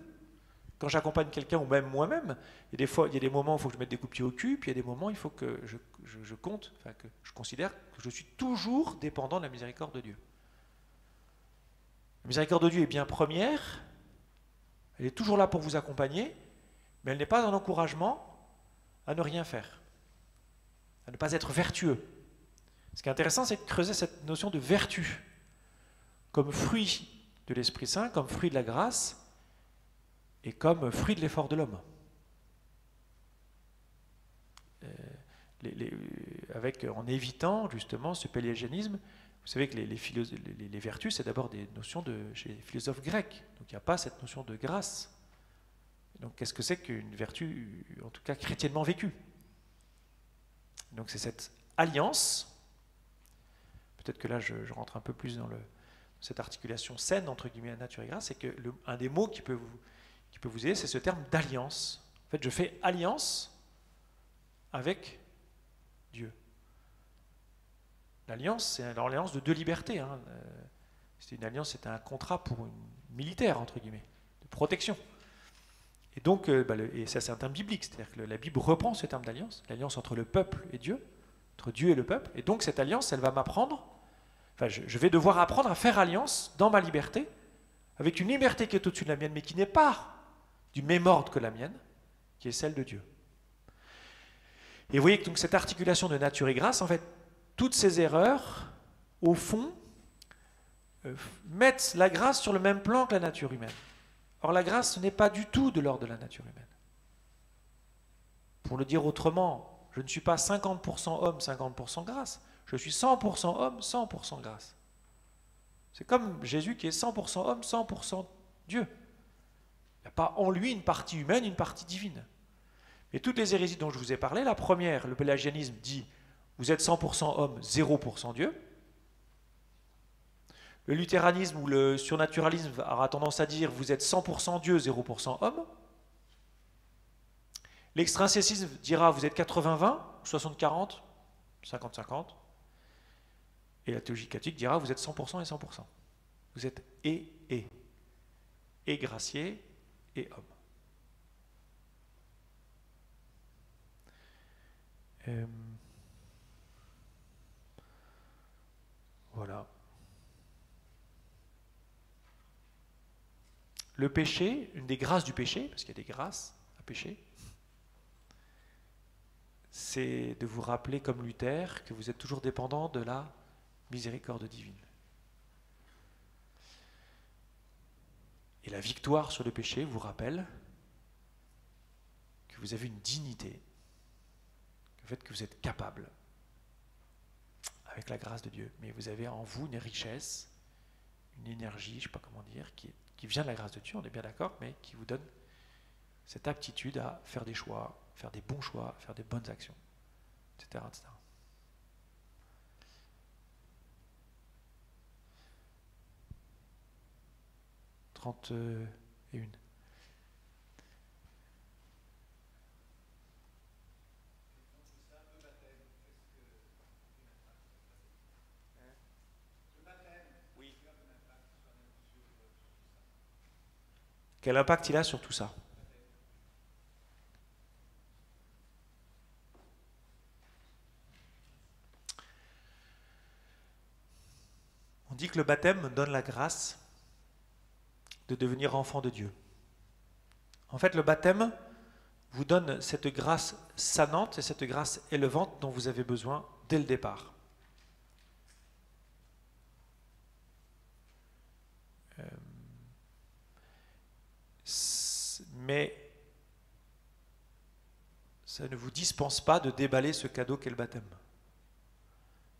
Quand j'accompagne quelqu'un, ou même moi-même, il y a des moments où il faut que je mette des coups de pied au cul, puis il y a des moments où il faut que je compte, enfin que je considère que je suis toujours dépendant de la miséricorde de Dieu. La miséricorde de Dieu est bien première, elle est toujours là pour vous accompagner, mais elle n'est pas un encouragement à ne rien faire, à ne pas être vertueux. Ce qui est intéressant, c'est de creuser cette notion de vertu comme fruit de l'Esprit Saint, comme fruit de la grâce et comme fruit de l'effort de l'homme. En évitant justement ce pélagianisme, vous savez que les vertus, c'est d'abord des notions chez les philosophes grecs. Donc il n'y a pas cette notion de grâce. Donc qu'est-ce que c'est qu'une vertu, en tout cas chrétiennement vécue? Donc c'est cette alliance. Peut-être que là, je rentre un peu plus dans cette articulation saine entre guillemets nature et grâce, c'est que un des mots qui peut vous aider, c'est ce terme d'alliance. En fait, je fais alliance avec Dieu. L'alliance, c'est l'alliance de deux libertés. Hein. C'est une alliance, c'est un contrat pour une militaire, entre guillemets, de protection. Et donc, et ça c'est un terme biblique, c'est-à-dire que la Bible reprend ce terme d'alliance, l'alliance entre le peuple et Dieu, entre Dieu et le peuple. Et donc cette alliance, elle va m'apprendre, je vais devoir apprendre à faire alliance dans ma liberté, avec une liberté qui est au-dessus de la mienne, mais qui n'est pas du même ordre que la mienne, qui est celle de Dieu. Et vous voyez que donc cette articulation de nature et grâce, en fait, toutes ces erreurs, au fond, mettent la grâce sur le même plan que la nature humaine. Or, la grâce, ce n'est pas du tout de l'ordre de la nature humaine. Pour le dire autrement, je ne suis pas 50% homme, 50% grâce. Je suis 100% homme, 100% grâce. C'est comme Jésus qui est 100% homme, 100% Dieu. Il n'y a pas en lui une partie humaine, une partie divine. Mais toutes les hérésies dont je vous ai parlé, la première, le pélagianisme, dit vous êtes 100% homme, 0% Dieu. Le luthéranisme ou le surnaturalisme aura tendance à dire vous êtes 100% Dieu, 0% homme. L'extrinsécisme dira vous êtes 80-20, 60-40, 50-50. Et la théologie catholique dira vous êtes 100% et 100%. Vous êtes et gracié et homme. Voilà. Le péché, une des grâces du péché, parce qu'il y a des grâces à pécher, c'est de vous rappeler comme Luther que vous êtes toujours dépendant de la miséricorde divine. Et la victoire sur le péché vous rappelle que vous avez une dignité, le fait que vous êtes capable, avec la grâce de Dieu, mais vous avez en vous une richesse, une énergie, je ne sais pas comment dire, qui vient de la grâce de Dieu, on est bien d'accord, mais qui vous donne cette aptitude à faire des choix, faire des bons choix, faire des bonnes actions, etc. etc. Et une. Quel impact il a sur tout ça? On dit que le baptême donne la grâce de devenir enfant de Dieu. En fait, le baptême vous donne cette grâce sanante et cette grâce élevante dont vous avez besoin dès le départ. Mais ça ne vous dispense pas de déballer ce cadeau qu'est le baptême.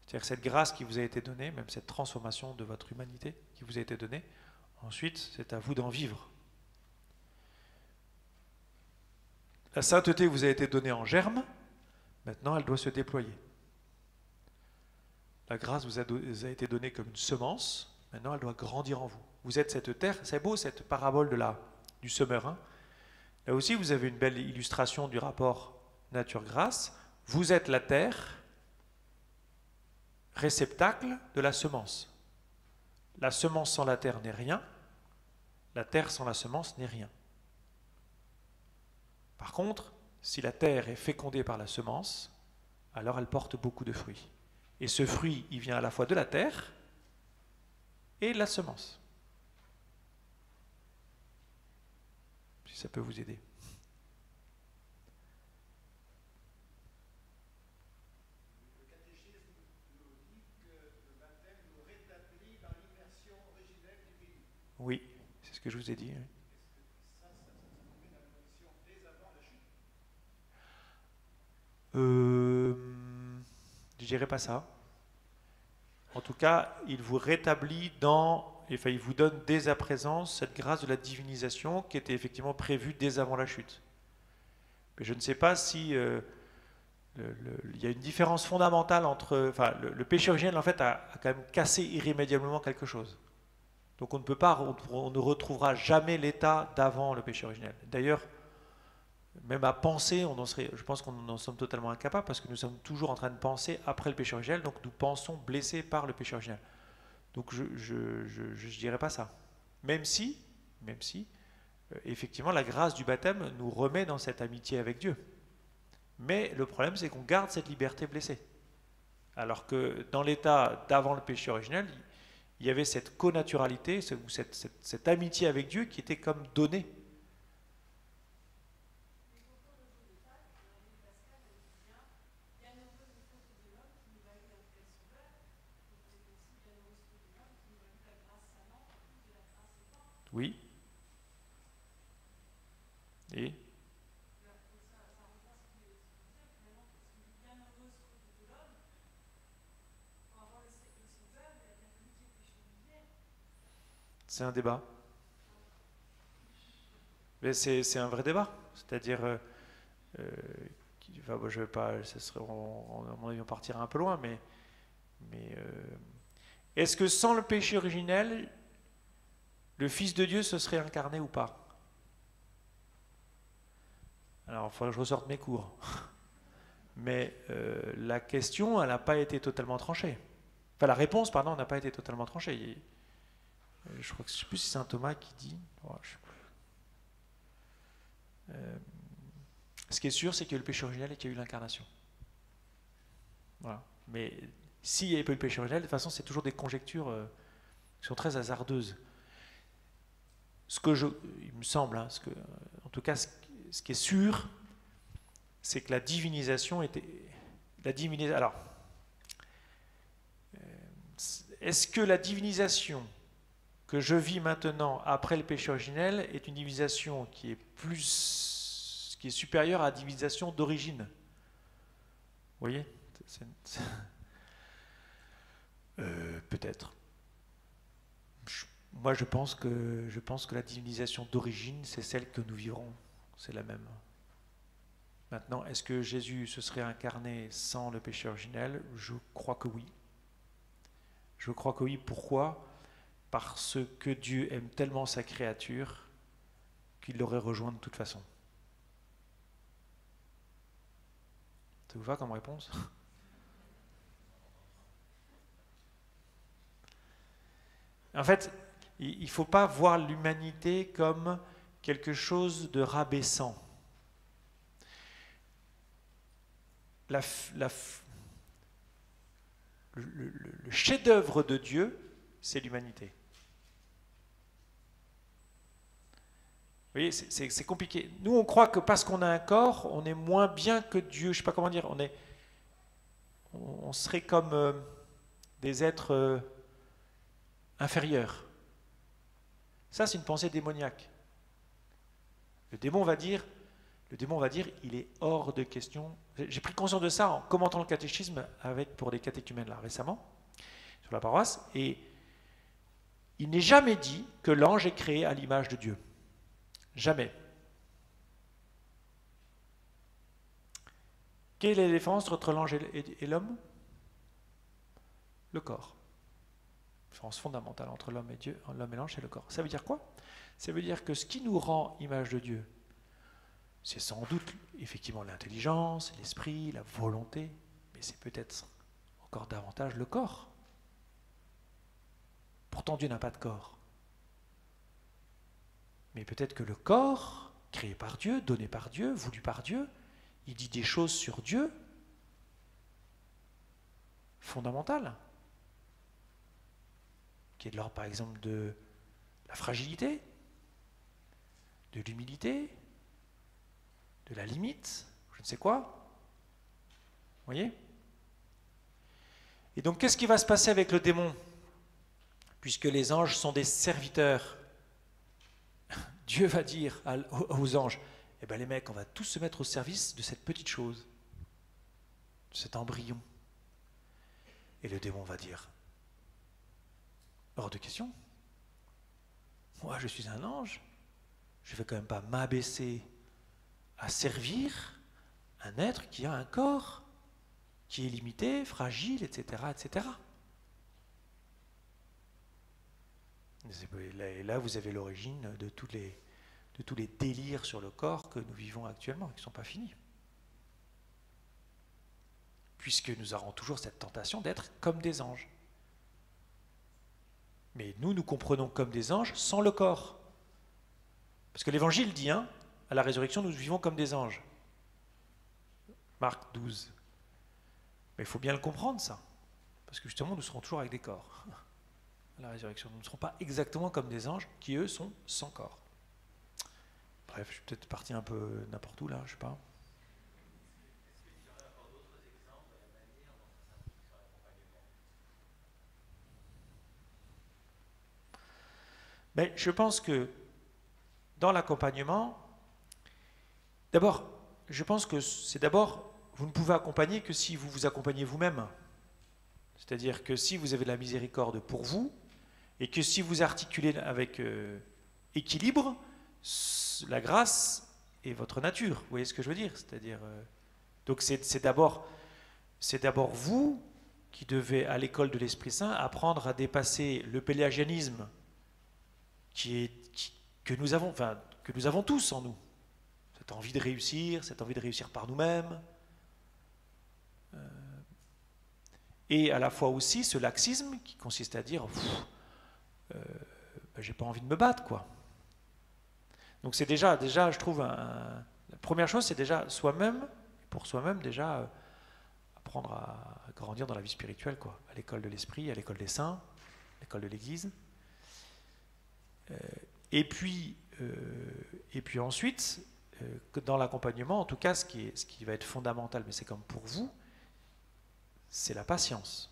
C'est-à-dire cette grâce qui vous a été donnée, même cette transformation de votre humanité qui vous a été donnée, ensuite c'est à vous d'en vivre. La sainteté vous a été donnée en germe, maintenant elle doit se déployer. La grâce vous a été donnée comme une semence, maintenant elle doit grandir en vous. Vous êtes cette terre, c'est beau cette parabole du semeur. Hein. Là aussi vous avez une belle illustration du rapport nature-grâce. Vous êtes la terre, réceptacle de la semence. La semence sans la terre n'est rien, la terre sans la semence n'est rien. Par contre, si la terre est fécondée par la semence, alors elle porte beaucoup de fruits. Et ce fruit, il vient à la fois de la terre et de la semence. Si ça peut vous aider.
Le catéchisme nous dit que le baptême nous rétablit dans l'immersion originelle divine.
Oui, c'est ce que je vous ai dit. Oui.
Ça nous met dans la condition dès avant la chute.
Je dirais pas ça. En tout cas, il vous rétablit enfin, il vous donne dès à présent cette grâce de la divinisation qui était effectivement prévue dès avant la chute. Mais je ne sais pas si il y a une différence fondamentale entre, enfin, le péché originel en fait a quand même cassé irrémédiablement quelque chose. Donc on ne peut pas, on ne retrouvera jamais l'état d'avant le péché originel. D'ailleurs, même à penser, je pense qu'on en sommes totalement incapables parce que nous sommes toujours en train de penser après le péché originel, donc nous pensons blessés par le péché originel. Donc je dirais pas ça. Même si, effectivement, la grâce du baptême nous remet dans cette amitié avec Dieu. Mais le problème, c'est qu'on garde cette liberté blessée. Alors que dans l'état d'avant le péché originel, il y avait cette connaturalité, cette amitié avec Dieu qui était comme donnée. Oui. Et c'est un débat. Mais c'est un vrai débat. C'est-à-dire, enfin, bon, je vais pas, ça serait, à mon avis, on partira un peu loin, mais est-ce que sans le péché originel, le Fils de Dieu se serait incarné ou pas? Alors, il faudrait que je ressorte mes cours. Mais la question, elle n'a pas été totalement tranchée. Enfin, la réponse, pardon, n'a pas été totalement tranchée. Je crois que je ne sais plus si c'est Saint Thomas qui dit. Oh, je sais plus. Ce qui est sûr, c'est qu'il y a eu le péché originel et qu'il y a eu l'incarnation. Voilà. Mais s'il n'y avait pas eu le péché originel, de toute façon, c'est toujours des conjectures qui sont très hasardeuses. Il me semble, hein, en tout cas, ce qui est sûr, c'est que la divinisation était. Alors, est-ce que la divinisation que je vis maintenant après le péché originel est une divinisation qui est supérieure à la divinisation d'origine? Vous voyez? Peut-être. Moi, je pense que la divinisation d'origine, c'est celle que nous vivrons. C'est la même. Maintenant, est-ce que Jésus se serait incarné sans le péché originel? Je crois que oui. Je crois que oui. Pourquoi? Parce que Dieu aime tellement sa créature qu'il l'aurait rejoint de toute façon. Ça vous va comme réponse? En fait, il ne faut pas voir l'humanité comme quelque chose de rabaissant. Le chef-d'œuvre de Dieu, c'est l'humanité. Vous voyez, c'est compliqué. Nous, on croit que parce qu'on a un corps, on est moins bien que Dieu. Je ne sais pas comment dire. On serait comme des êtres inférieurs. Ça, c'est une pensée démoniaque. Le démon va dire, Le démon va dire, il est hors de question. J'ai pris conscience de ça en commentant le catéchisme pour des catéchumènes là récemment, sur la paroisse, et il n'est jamais dit que l'ange est créé à l'image de Dieu. Jamais. Quelle est la différence entre l'ange et l'homme? Le corps. Différence fondamentale entre l'homme et Dieu, l'homme et l'ange, c'est le corps. Ça veut dire quoi? Ça veut dire que ce qui nous rend image de Dieu, c'est sans doute effectivement l'intelligence, l'esprit, la volonté, mais c'est peut-être encore davantage le corps. Pourtant Dieu n'a pas de corps. Mais peut-être que le corps, créé par Dieu, donné par Dieu, voulu par Dieu, il dit des choses sur Dieu fondamentales, qui est de l'ordre par exemple de la fragilité, de l'humilité, de la limite, je ne sais quoi. Vous voyez? Et donc qu'est-ce qui va se passer avec le démon? Puisque les anges sont des serviteurs, Dieu va dire aux anges, eh bien les mecs, on va tous se mettre au service de cette petite chose, de cet embryon. Et le démon va dire, hors de question, moi je suis un ange, je ne vais quand même pas m'abaisser à servir un être qui a un corps, qui est limité, fragile, etc., etc. Et là, vous avez l'origine de tous les délires sur le corps que nous vivons actuellement, qui ne sont pas finis. Puisque nous aurons toujours cette tentation d'être comme des anges. Mais nous comprenons comme des anges sans le corps. Parce que l'Évangile dit, à la résurrection, nous vivons comme des anges. Marc 12. Mais il faut bien le comprendre, ça. Parce que justement, nous serons toujours avec des corps. À la résurrection, nous ne serons pas exactement comme des anges qui, eux, sont sans corps. Bref, je suis peut-être parti un peu n'importe où, là, je ne sais pas. Mais je pense que dans l'accompagnement, d'abord, je pense que c'est vous ne pouvez accompagner que si vous vous accompagnez vous-même. C'est-à-dire que si vous avez de la miséricorde pour vous, et que si vous articulez avec équilibre, la grâce et votre nature. Vous voyez ce que je veux dire? C'est-à-dire, donc c'est d'abord vous qui devez, à l'école de l'Esprit Saint, apprendre à dépasser le pélagianisme que nous avons tous en nous. Cette envie de réussir par nous-mêmes. Et à la fois aussi ce laxisme qui consiste à dire j'ai pas envie de me battre, quoi. Donc c'est déjà je trouve, la première chose, c'est déjà soi-même, pour soi-même déjà apprendre à grandir dans la vie spirituelle, quoi, à l'école de l'esprit, à l'école des saints, à l'école de l'Église. Et puis ensuite, dans l'accompagnement, en tout cas, ce qui va être fondamental, mais c'est comme pour vous, c'est la patience.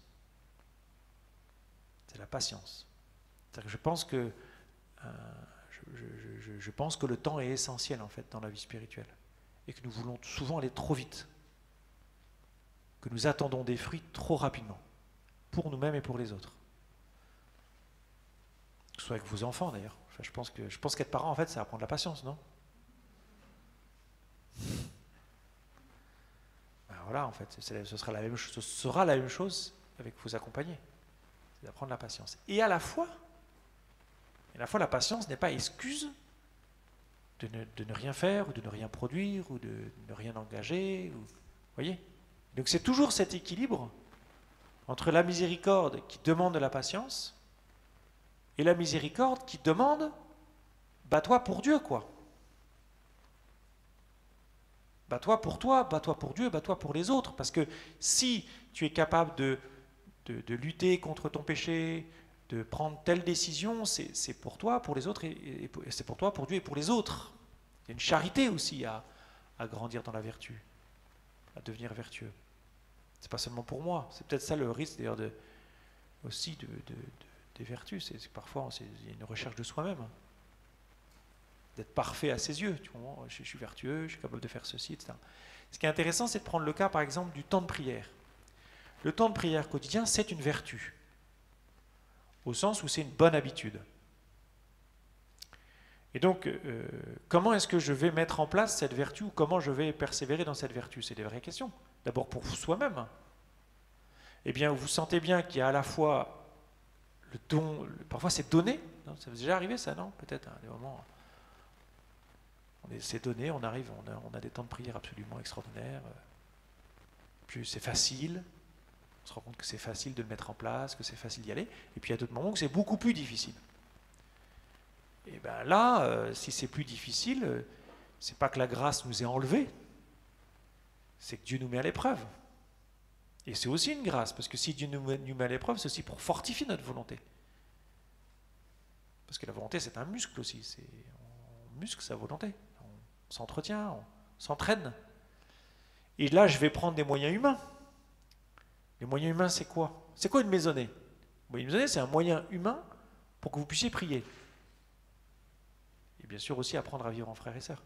C'est la patience. C'est-à-dire que je pense que le temps est essentiel en fait dans la vie spirituelle et que nous voulons souvent aller trop vite, que nous attendons des fruits trop rapidement, pour nous-mêmes et pour les autres. Que ce soit avec vos enfants d'ailleurs. Enfin, je pense qu'être parent en fait, c'est apprendre la patience, non? Ben voilà, en fait, ce sera la même chose avec vos accompagnés, c'est d'apprendre la patience. Et à la fois, la patience n'est pas excuse de ne rien faire, ou de ne rien produire, ou de ne rien engager. Vous voyez? Donc c'est toujours cet équilibre entre la miséricorde qui demande de la patience et la miséricorde qui demande bats-toi pour Dieu, quoi. Bats-toi pour toi, bats-toi pour Dieu, bats-toi pour les autres. Parce que si tu es capable de lutter contre ton péché, de prendre telle décision, c'est pour toi, pour les autres, et c'est pour toi, pour Dieu et pour les autres. Il y a une charité aussi à grandir dans la vertu, à devenir vertueux. C'est pas seulement pour moi. C'est peut-être ça le risque d'ailleurs aussi des vertus. C'est que parfois il y a une recherche de soi-même. d'être parfait à ses yeux. Tu vois, je suis vertueux, je suis capable de faire ceci, etc. Ce qui est intéressant, c'est de prendre le cas, par exemple, du temps de prière. Le temps de prière quotidien, c'est une vertu, au sens où c'est une bonne habitude. Et donc, comment est-ce que je vais mettre en place cette vertu, ou comment je vais persévérer dans cette vertu? C'est des vraies questions. D'abord pour soi-même. Eh bien, vous sentez bien qu'il y a à la fois le don, parfois c'est donné. Non, ça vous est déjà arrivé ça, non? Peut-être, hein, des moments, c'est donné, on arrive, on a des temps de prière absolument extraordinaires. Puis c'est facile, on se rend compte que c'est facile de le mettre en place, que c'est facile d'y aller. Et puis il y a d'autres moments où c'est beaucoup plus difficile. Et bien là, si c'est plus difficile, c'est pas que la grâce nous est enlevée, c'est que Dieu nous met à l'épreuve. Et c'est aussi une grâce, parce que si Dieu nous met à l'épreuve, c'est aussi pour fortifier notre volonté. Parce que la volonté, c'est un muscle aussi. On muscle sa volonté. On s'entretient, on s'entraîne. Et là, je vais prendre des moyens humains. Les moyens humains, c'est quoi? C'est quoi une maisonnée? Une maisonnée, c'est un moyen humain pour que vous puissiez prier. Et bien sûr aussi apprendre à vivre en frères et sœurs.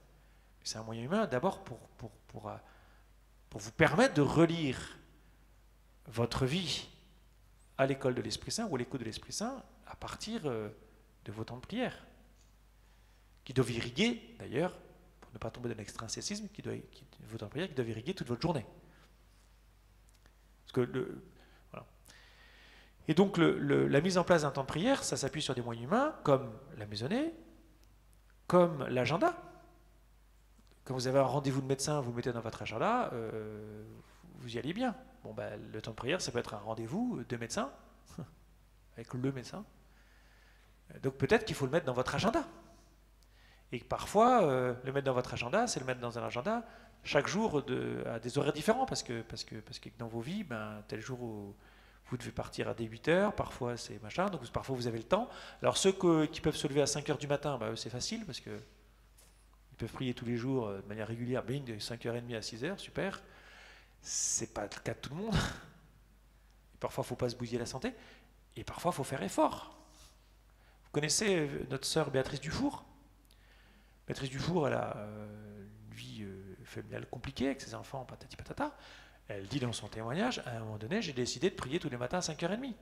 C'est un moyen humain d'abord pour vous permettre de relire votre vie à l'école de l'Esprit Saint ou à l'écoute de l'Esprit Saint à partir de vos temps de prière, qui doivent irriguer, d'ailleurs, pour ne pas tomber dans l'extrinsècisme, vos temps de prière qui doivent irriguer toute votre journée. Parce que voilà. Et donc la mise en place d'un temps de prière, ça s'appuie sur des moyens humains, comme la maisonnée, comme l'agenda. Quand vous avez un rendez-vous de médecin, vous le mettez dans votre agenda, vous y allez bien. Bon, ben, le temps de prière, ça peut être un rendez-vous de médecin, avec le médecin. Donc peut-être qu'il faut le mettre dans votre agenda. Et que parfois, le mettre dans votre agenda, c'est le mettre dans un agenda chaque jour à des horaires différents, parce que dans vos vies, ben, tel jour où vous devez partir à des 8 heures, parfois c'est machin, donc parfois vous avez le temps. Alors ceux qui peuvent se lever à 5 heures du matin, ben, c'est facile, parce que ils peuvent prier tous les jours de manière régulière, bing, de 5h30 à 6h, super. C'est pas le cas de tout le monde. Et parfois, il ne faut pas se bousiller la santé. Et parfois, il faut faire effort. Vous connaissez notre sœur Béatrice Dufour? Béatrice Dufour, elle a une vie familiale compliquée avec ses enfants, patati patata. Elle dit dans son témoignage, à un moment donné, j'ai décidé de prier tous les matins à 5h30.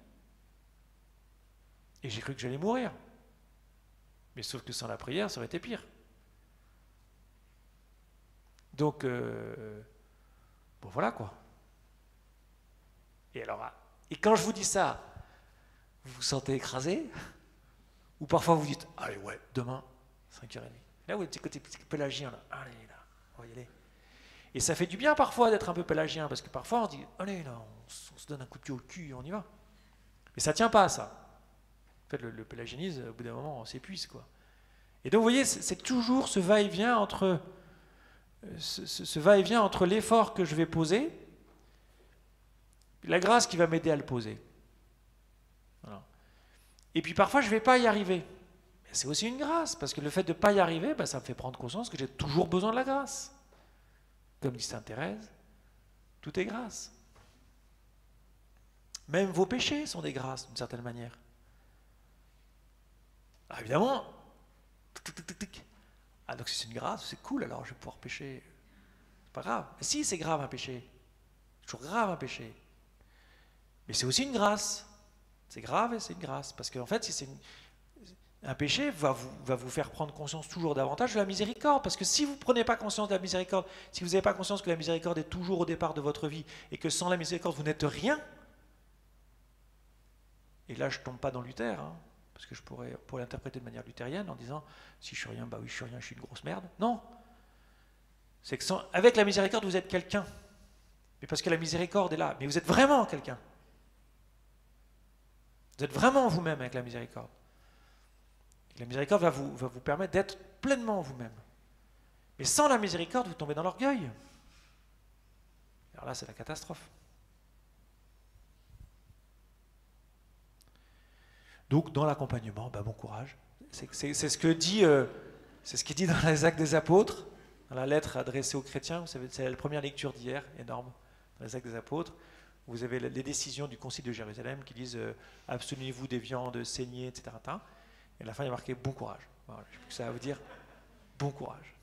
Et j'ai cru que j'allais mourir. Mais sauf que sans la prière, ça aurait été pire. Donc, bon voilà quoi. Et quand je vous dis ça, vous vous sentez écrasé? Ou parfois vous dites, allez ouais, demain, 5h30. Là, vous êtes petit côté pélagien, là. Allez là, on va y aller. Et ça fait du bien parfois d'être un peu pélagien, parce que parfois on dit, allez là, on se donne un coup de pied au cul et on y va. Mais ça ne tient pas à ça. En fait, le pélagianisme, au bout d'un moment, on s'épuise, quoi. Et donc vous voyez, c'est toujours ce va-et-vient entre l'effort que je vais poser, la grâce qui va m'aider à le poser. Voilà. Et puis parfois je ne vais pas y arriver. Mais c'est aussi une grâce, parce que le fait de ne pas y arriver, ben, ça me fait prendre conscience que j'ai toujours besoin de la grâce. Comme dit Sainte Thérèse, tout est grâce. Même vos péchés sont des grâces, d'une certaine manière. Alors évidemment, ah, donc si c'est une grâce, c'est cool, alors je vais pouvoir pécher. C'est pas grave. Mais si, c'est grave un péché. C'est toujours grave un péché. Mais c'est aussi une grâce. C'est grave et c'est une grâce. Parce qu'en fait, si c'est un péché, va vous faire prendre conscience toujours davantage de la miséricorde. Parce que si vous ne prenez pas conscience de la miséricorde, si vous n'avez pas conscience que la miséricorde est toujours au départ de votre vie, et que sans la miséricorde, vous n'êtes rien, et là, je ne tombe pas dans Luther, hein, parce que je pourrais l'interpréter de manière luthérienne en disant, si je suis rien, bah oui, je suis rien, je suis une grosse merde. Non. C'est que avec la miséricorde, vous êtes quelqu'un. Mais parce que la miséricorde est là. Mais vous êtes vraiment quelqu'un. Vous êtes vraiment vous-même avec la miséricorde. Et la miséricorde va vous permettre d'être pleinement vous-même. Mais sans la miséricorde, vous tombez dans l'orgueil. Alors là, c'est la catastrophe. Donc, dans l'accompagnement, bon courage. C'est ce que dit, c'est ce qui est dit dans les Actes des Apôtres, dans la lettre adressée aux chrétiens. Vous savez, c'est la première lecture d'hier, énorme, dans les Actes des Apôtres. Vous avez les décisions du Concile de Jérusalem qui disent abstenez-vous des viandes saignées, etc. Et à la fin, il y a marqué bon courage. Voilà, je sais plus que ça va vous dire. bon courage.